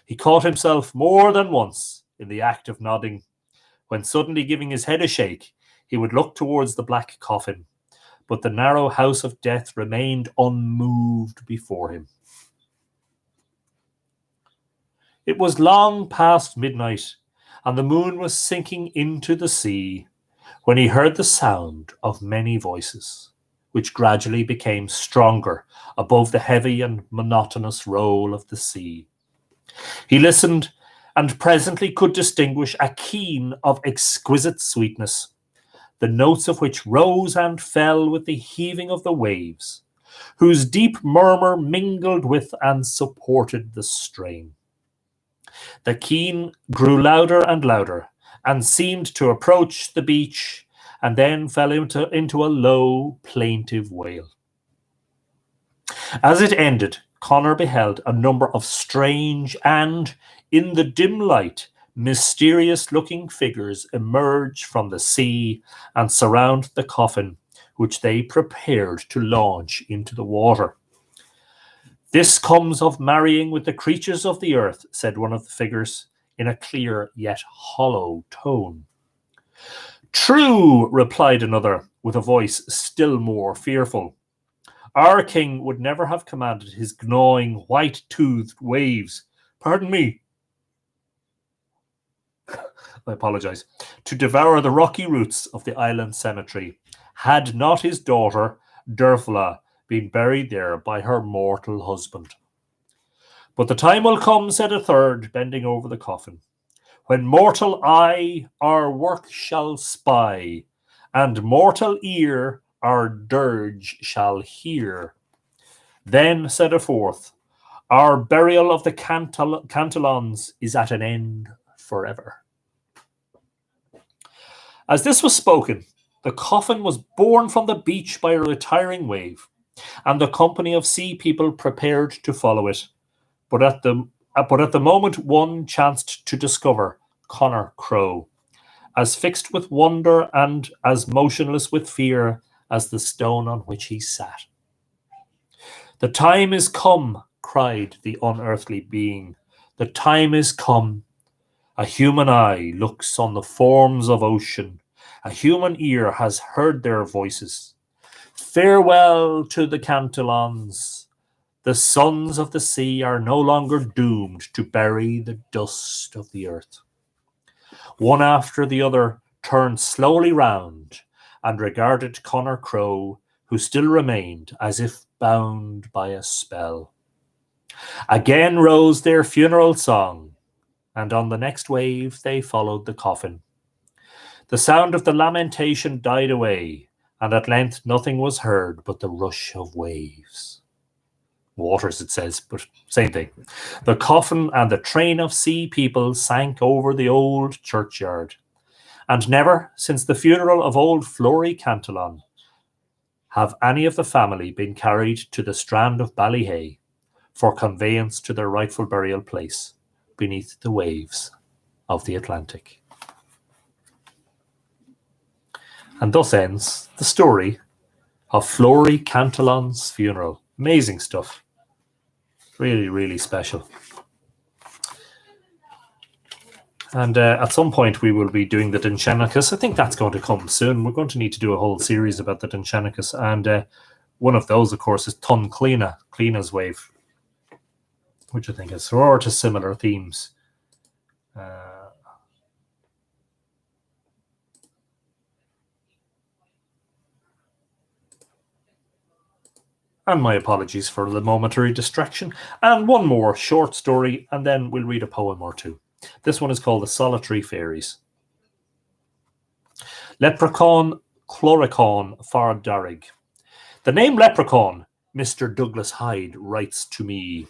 He caught himself more than once in the act of nodding, when suddenly giving his head a shake, he would look towards the black coffin, but the narrow house of death remained unmoved before him. It was long past midnight, and the moon was sinking into the sea, when he heard the sound of many voices. which gradually became stronger above the heavy and monotonous roll of the sea. He listened and presently could distinguish a keen of exquisite sweetness, the notes of which rose and fell with the heaving of the waves, whose deep murmur mingled with and supported the strain. The keen grew louder and louder, and seemed to approach the beach, and then fell into a low, plaintive wail. As it ended, Connor beheld a number of strange and, in the dim light, mysterious-looking figures emerge from the sea and surround the coffin, which they prepared to launch into the water. "This comes of marrying with the creatures of the earth," said one of the figures, in a clear yet hollow tone. "True," replied another, with a voice still more fearful. "Our king would never have commanded his gnawing, white-toothed waves, pardon me, I apologize, to devour the rocky roots of the island cemetery, had not his daughter, Derfla, been buried there by her mortal husband. But the time will come," said a third, bending over the coffin, "when mortal eye our work shall spy, and mortal ear our dirge shall hear." Then said a fourth, "Our burial of the Cantolons is at an end forever." As this was spoken, the coffin was borne from the beach by a retiring wave, and the company of sea people prepared to follow it. But at the moment one chanced to discover Connor Crowe, as fixed with wonder and as motionless with fear as the stone on which he sat. "The time is come," cried the unearthly being. "The time is come. A human eye looks on the forms of ocean. A human ear has heard their voices. Farewell to the Cantolons. The sons of the sea are no longer doomed to bury the dust of the earth." One after the other turned slowly round and regarded Connor Crowe, who still remained as if bound by a spell. Again rose their funeral song, and on the next wave they followed the coffin. The sound of the lamentation died away, and at length nothing was heard but the rush of waves. Waters, it says, but same thing. The coffin and the train of sea people sank over the old churchyard, and never, since the funeral of old Flory Cantolon, have any of the family been carried to the strand of Ballyhay for conveyance to their rightful burial place beneath the waves of the Atlantic. And thus ends the story of Flory Cantolon's funeral. Amazing stuff. Really, really special. And at some point we will be doing the Dindshenachus. I think that's going to come soon. We're going to need to do a whole series about the Dindshenachus. And one of those, of course, is Tun Clina, Clina's wave, which I think is sort of similar themes. And my apologies for the momentary distraction. And one more short story, and then we'll read a poem or two. This one is called The Solitary Fairies. Leprechaun Chloricon Far Darig. The name leprechaun, Mr. Douglas Hyde writes to me,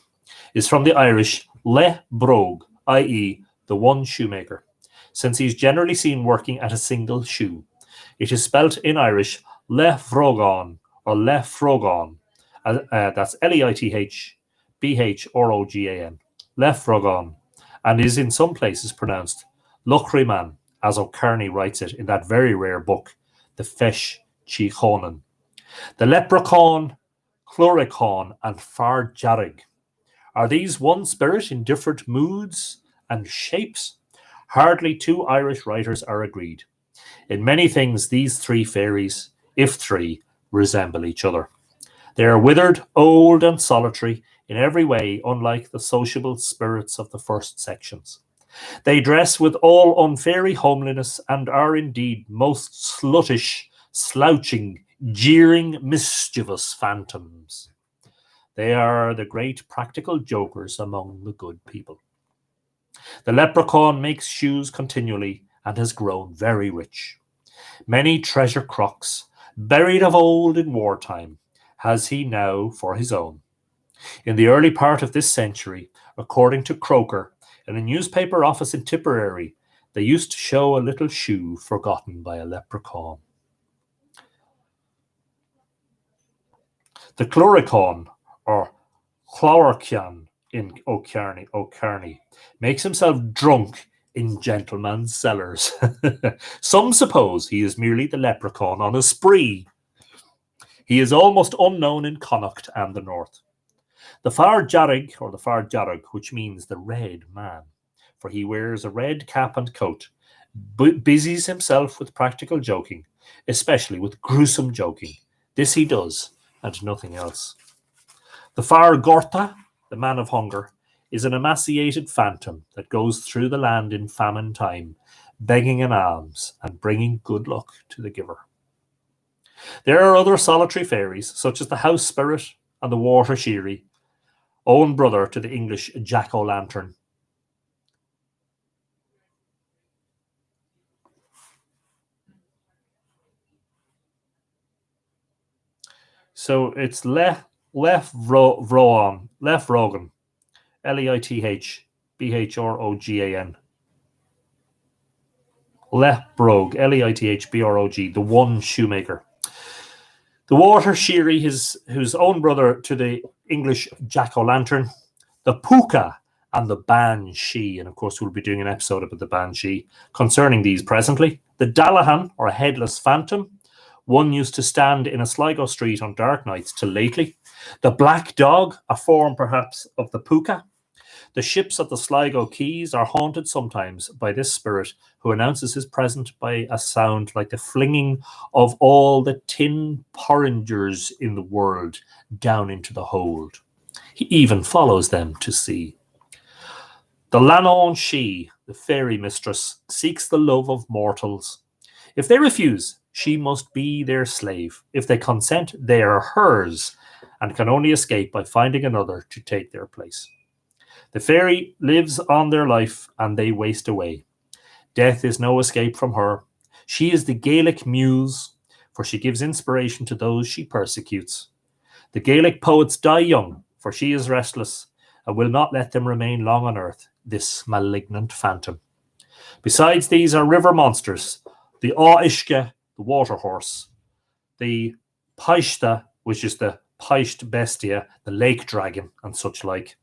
is from the Irish le brogue, i.e. the one shoemaker, since he's generally seen working at a single shoe. It is spelt in Irish le frogon or le frogon. That's Leithbhrogan, le frogon, and is in some places pronounced Luchriman, as O'Kearney writes it in that very rare book, the Fesh Chichonan. The leprechaun, chloricon, and far jarig. Are these one spirit in different moods and shapes? Hardly two Irish writers are agreed. In many things, these three fairies, if three, resemble each other. They are withered, old, and solitary, in every way unlike the sociable spirits of the first sections. They dress with all unfairy homeliness and are indeed most sluttish, slouching, jeering, mischievous phantoms. They are the great practical jokers among the good people. The leprechaun makes shoes continually and has grown very rich. Many treasure crocks, buried of old in wartime, has he now for his own. In the early part of this century, according to Croker, in a newspaper office in Tipperary, they used to show a little shoe forgotten by a leprechaun. The chlorochaun, or chlorcian in O'Kearney, makes himself drunk in gentlemen's cellars. Some suppose he is merely the leprechaun on a spree. He is almost unknown in Connacht and the north. The Far Jarrig, or the Far Jarrig, which means the red man, for he wears a red cap and coat, busies himself with practical joking, especially with gruesome joking. This he does, and nothing else. The Far Gorta, the man of hunger, is an emaciated phantom that goes through the land in famine time, begging an alms and bringing good luck to the giver. There are other solitary fairies, such as the house spirit and the water sheerie, own brother to the English jack-o'-lantern. So it's Leth Rogan, Leithbrogan, Lethbrog, Leithbrog, the one shoemaker. The water sheerie, whose own brother to the English jack-o'-lantern, the puka, and the banshee. And of course, we'll be doing an episode about the banshee concerning these presently. The Dallahan, or a headless phantom, one used to stand in a Sligo street on dark nights till lately. The black dog, a form perhaps of the puka. The ships at the Sligo quays are haunted sometimes by this spirit, who announces his presence by a sound like the flinging of all the tin porringers in the world down into the hold. He even follows them to sea. The Lannon Shee, the fairy mistress, seeks the love of mortals. If they refuse, she must be their slave. If they consent, they are hers, and can only escape by finding another to take their place. The fairy lives on their life, and they waste away. Death is no escape from her. She is the Gaelic muse, for she gives inspiration to those she persecutes. The Gaelic poets die young, for she is restless, and will not let them remain long on earth, this malignant phantom. Besides these are river monsters, the Áishke, the water horse, the Paishta, which is the Paisht bestia, the lake dragon, and such like.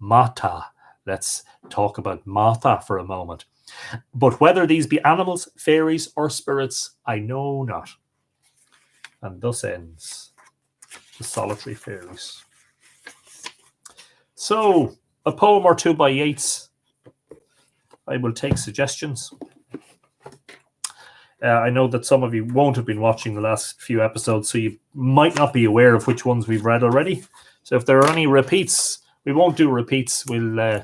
Mata. Let's talk about Mata for a moment. But whether these be animals, fairies, or spirits, I know not. And thus ends the solitary fairies. So, a poem or two by Yeats. I will take suggestions. I know that some of you won't have been watching the last few episodes, so you might not be aware of which ones we've read already. So if there are any repeats, we won't do repeats. We'll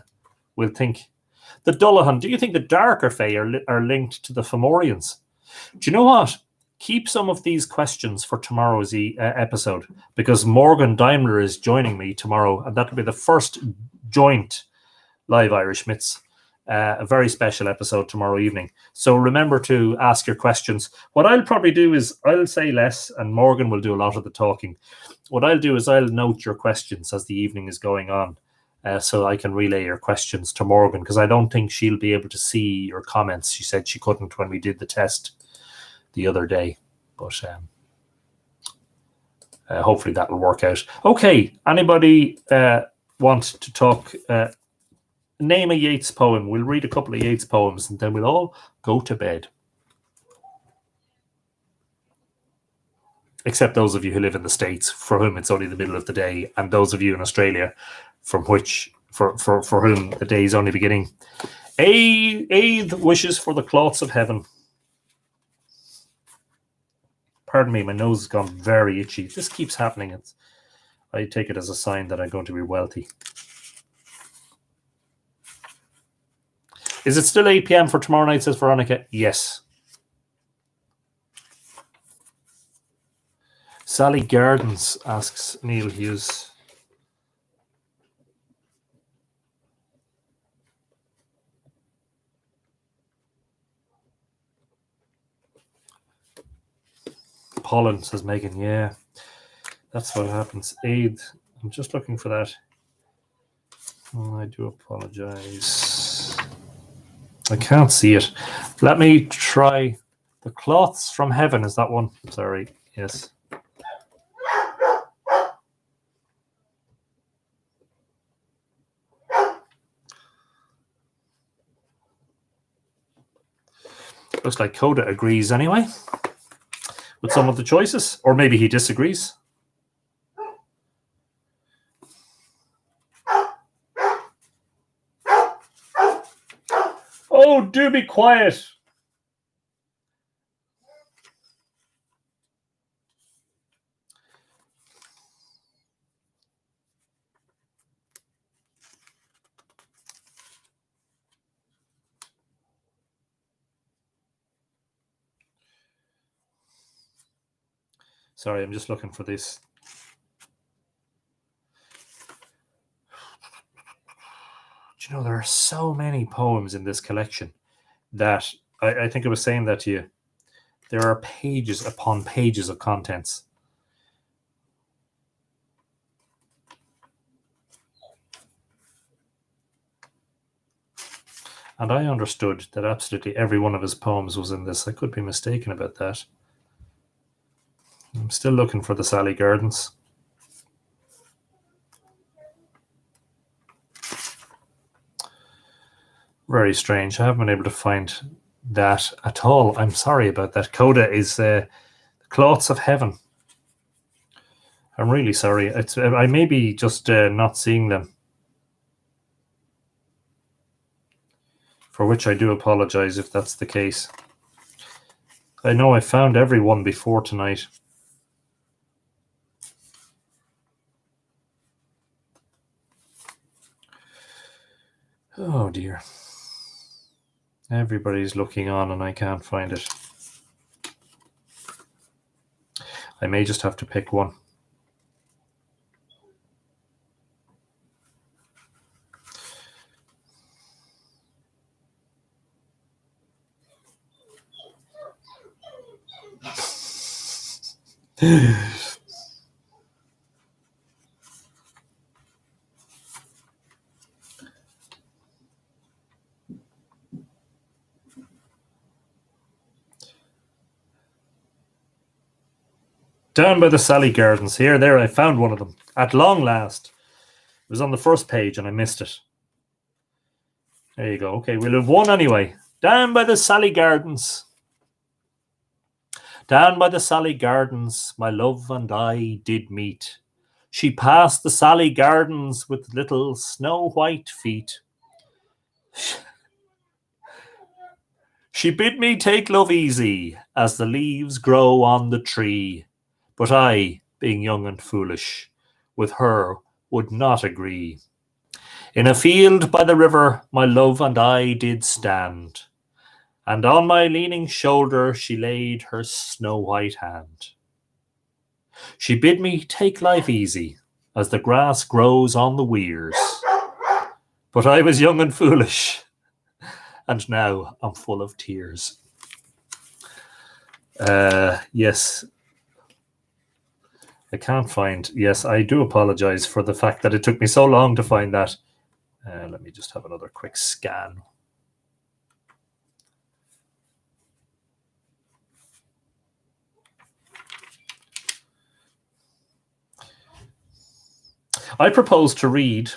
think. The Dullahan. Do you think the darker Fae are linked to the Fomorians? Do you know what? Keep some of these questions for tomorrow's episode, because Morgan Daimler is joining me tomorrow, and that will be the first joint live Irish Myths. A very special episode tomorrow evening. So remember to ask your questions. What I'll probably do is I'll say less, and Morgan will do a lot of the talking. What I'll do is I'll note your questions as the evening is going on, so I can relay your questions to Morgan, because I don't think she'll be able to see your comments. She said she couldn't when we did the test the other day, but hopefully that will work out. Okay, anybody want to talk? Name a Yeats poem. We'll read a couple of Yeats poems and then we'll all go to bed. Except those of you who live in the States, for whom it's only the middle of the day, and those of you in Australia, for whom the day is only beginning. Aid wishes for the cloths of heaven. Pardon me, my nose has gone very itchy. This keeps happening. I take it as a sign that I'm going to be wealthy. Is it still 8 p.m. for tomorrow night, says Veronica? Yes. Sally Gardens, asks Neil Hughes. Pollen, says Megan. Yeah, that's what happens. Aid. I'm just looking for that. Oh, I do apologize. I can't see it. Let me try. The Cloths from Heaven. Is that one? Sorry. Yes. Looks like Coda agrees anyway with some of the choices, or maybe he disagrees. Oh, do be quiet. Sorry, I'm just looking for this. Do you know, there are so many poems in this collection that I think I was saying that to you. There are pages upon pages of contents. And I understood that absolutely every one of his poems was in this. I could be mistaken about that. I'm still looking for the Sally Gardens. Very strange. I haven't been able to find that at all. I'm sorry about that. Coda is the Cloths of Heaven. I'm really sorry. I may be just not seeing them, for which I do apologize if that's the case. I know I found everyone before tonight. Oh dear. Everybody's looking on and I can't find it. I may just have to pick one. Down by the Sally Gardens. Here, there, I found one of them. At long last. It was on the first page and I missed it. There you go. Okay, we'll have one anyway. Down by the Sally Gardens. Down by the Sally Gardens, my love and I did meet. She passed the Sally Gardens with little snow-white feet. She bid me take love easy, as the leaves grow on the tree. But I, being young and foolish, with her would not agree. In a field by the river, my love and I did stand, and on my leaning shoulder she laid her snow-white hand. She bid me take life easy, as the grass grows on the weirs. But I was young and foolish, and now I'm full of tears. Yes. I can't find. Yes, I do apologize for the fact that it took me so long to find that. Let me just have another quick scan. I propose to read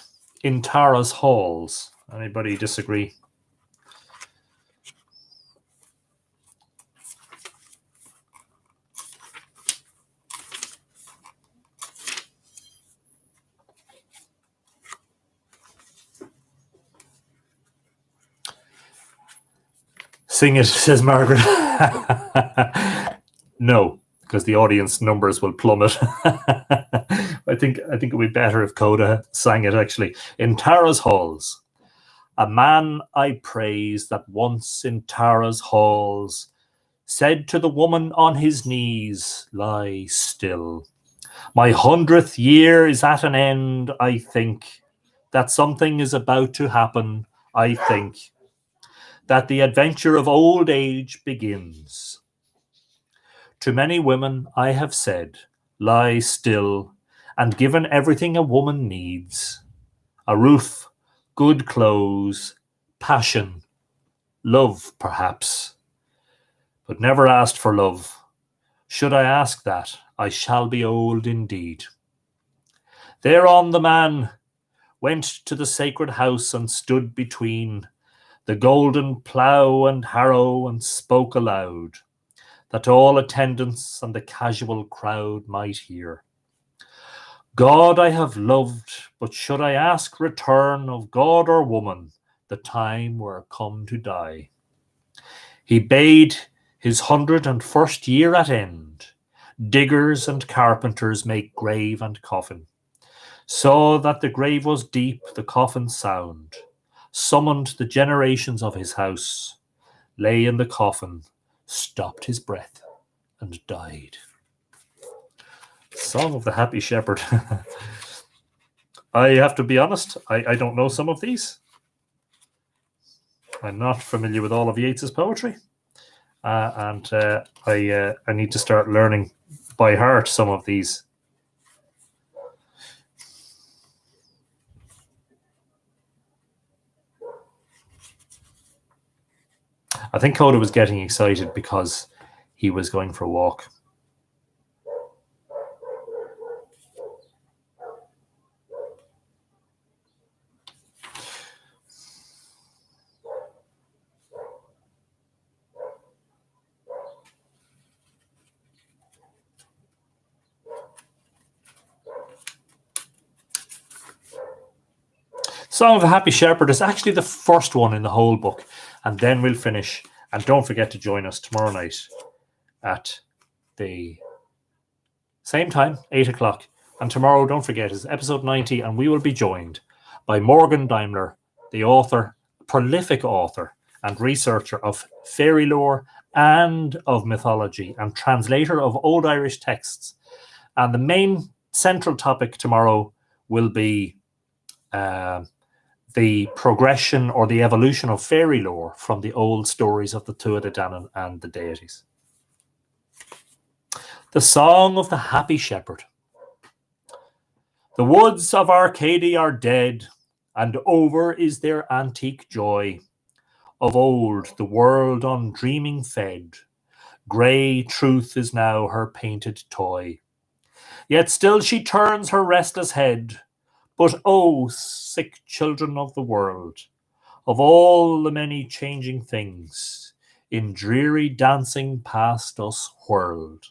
In Tara's Halls. Anybody disagree? Sing it, says Margaret. No, because the audience numbers will plummet. I think it would be better if Coda sang it, actually. In Tara's Halls. A man I praise that once in Tara's halls said to the woman on his knees, lie still. My 100th year is at an end, I think. That something is about to happen, I think. That the adventure of old age begins. To many women I have said, lie still, and given everything a woman needs. A roof, good clothes, passion, love perhaps. But never asked for love. Should I ask that, I shall be old indeed. Thereon the man went to the sacred house and stood between the golden plough and harrow and spoke aloud, that all attendants and the casual crowd might hear. God I have loved, but should I ask return of God or woman, the time were come to die. He bade his 101st year at end, diggers and carpenters make grave and coffin, saw that the grave was deep, the coffin sound, summoned the generations of his house, lay in the coffin, stopped his breath, and died. Song of the Happy Shepherd. I have to be honest, I don't know some of these. I'm not familiar with all of Yeats's poetry. And I need to start learning by heart some of these. I think Coda was getting excited because he was going for a walk. Song of the Happy Shepherd is actually the first one in the whole book, and then we'll finish. And don't forget to join us tomorrow night at the same time, 8 o'clock. And tomorrow, don't forget, is episode 90, and we will be joined by Morgan Daimler, the author, prolific author and researcher of fairy lore and of mythology, and translator of old Irish texts. And the main central topic tomorrow will be the progression or the evolution of fairy lore from the old stories of the Tuatha Dé Danann and the deities. The Song of the Happy Shepherd. The woods of Arcadia are dead, and over is their antique joy. Of old the world on dreaming fed, grey truth is now her painted toy. Yet still she turns her restless head. But oh, sick children of the world, of all the many changing things, in dreary dancing past us whirled.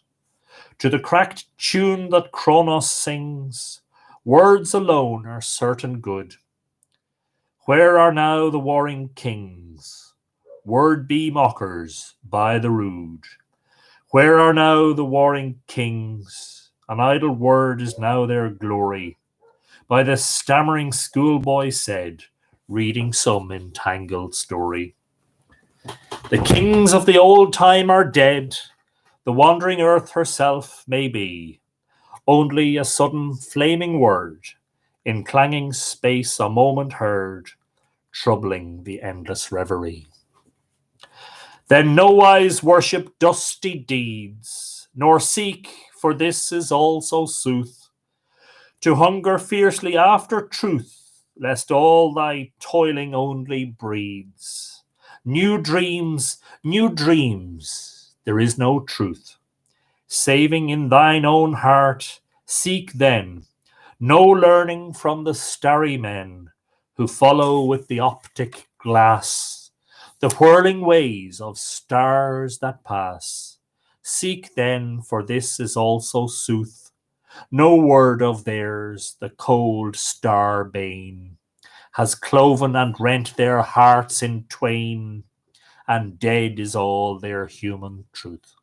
To the cracked tune that Kronos sings, words alone are certain good. Where are now the warring kings? Word be mockers by the rude. Where are now the warring kings? An idle word is now their glory. By the stammering schoolboy said, reading some entangled story. The kings of the old time are dead, the wandering earth herself may be, only a sudden flaming word, in clanging space a moment heard, troubling the endless reverie. Then nowise worship dusty deeds, nor seek, for this is also sooth, to hunger fiercely after truth, lest all thy toiling only breeds. New dreams, there is no truth. Saving in thine own heart, seek then, no learning from the starry men, who follow with the optic glass, the whirling ways of stars that pass. Seek then, for this is also sooth, no word of theirs, the cold star bane, has cloven and rent their hearts in twain, and dead is all their human truth.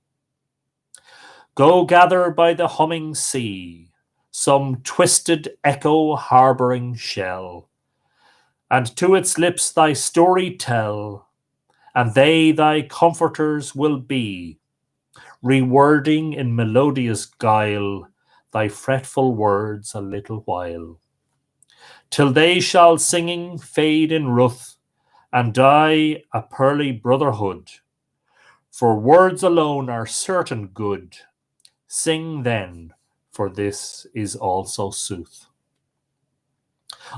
Go gather by the humming sea some twisted echo harbouring shell, and to its lips thy story tell, and they thy comforters will be, rewording in melodious guile thy fretful words a little while, till they shall singing fade in ruth, and die a pearly brotherhood. For words alone are certain good. Sing then, for this is also sooth.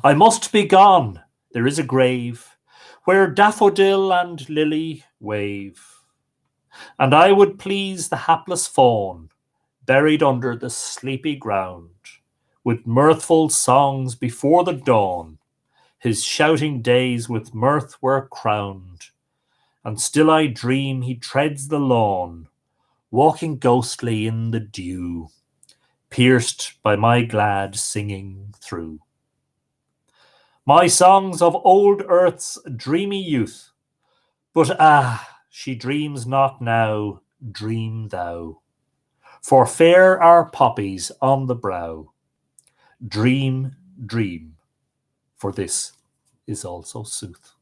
I must be gone, there is a grave, where daffodil and lily wave, and I would please the hapless fawn, buried under the sleepy ground, with mirthful songs before the dawn. His shouting days with mirth were crowned, and still I dream he treads the lawn, walking ghostly in the dew, pierced by my glad singing through. My songs of old earth's dreamy youth, but she dreams not now, dream thou, for fair are poppies on the brow. Dream, dream, for this is also sooth.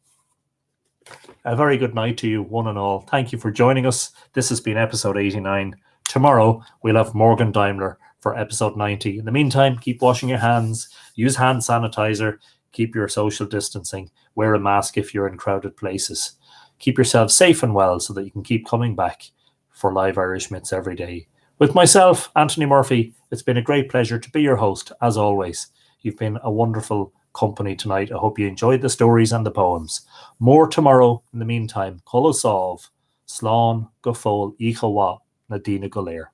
A very good night to you, one and all. Thank you for joining us. This has been episode 89. Tomorrow, we'll have Morgan Daimler for episode 90. In the meantime, keep washing your hands, use hand sanitizer, keep your social distancing, wear a mask if you're in crowded places. Keep yourself safe and well so that you can keep coming back for live Irish Myths every day. With myself, Anthony Murphy, it's been a great pleasure to be your host, as always. You've been a wonderful company tonight. I hope you enjoyed the stories and the poems. More tomorrow. In the meantime, Colo Sov, Slán, Go Fóil, Icha Wa, na Dina Go Léir.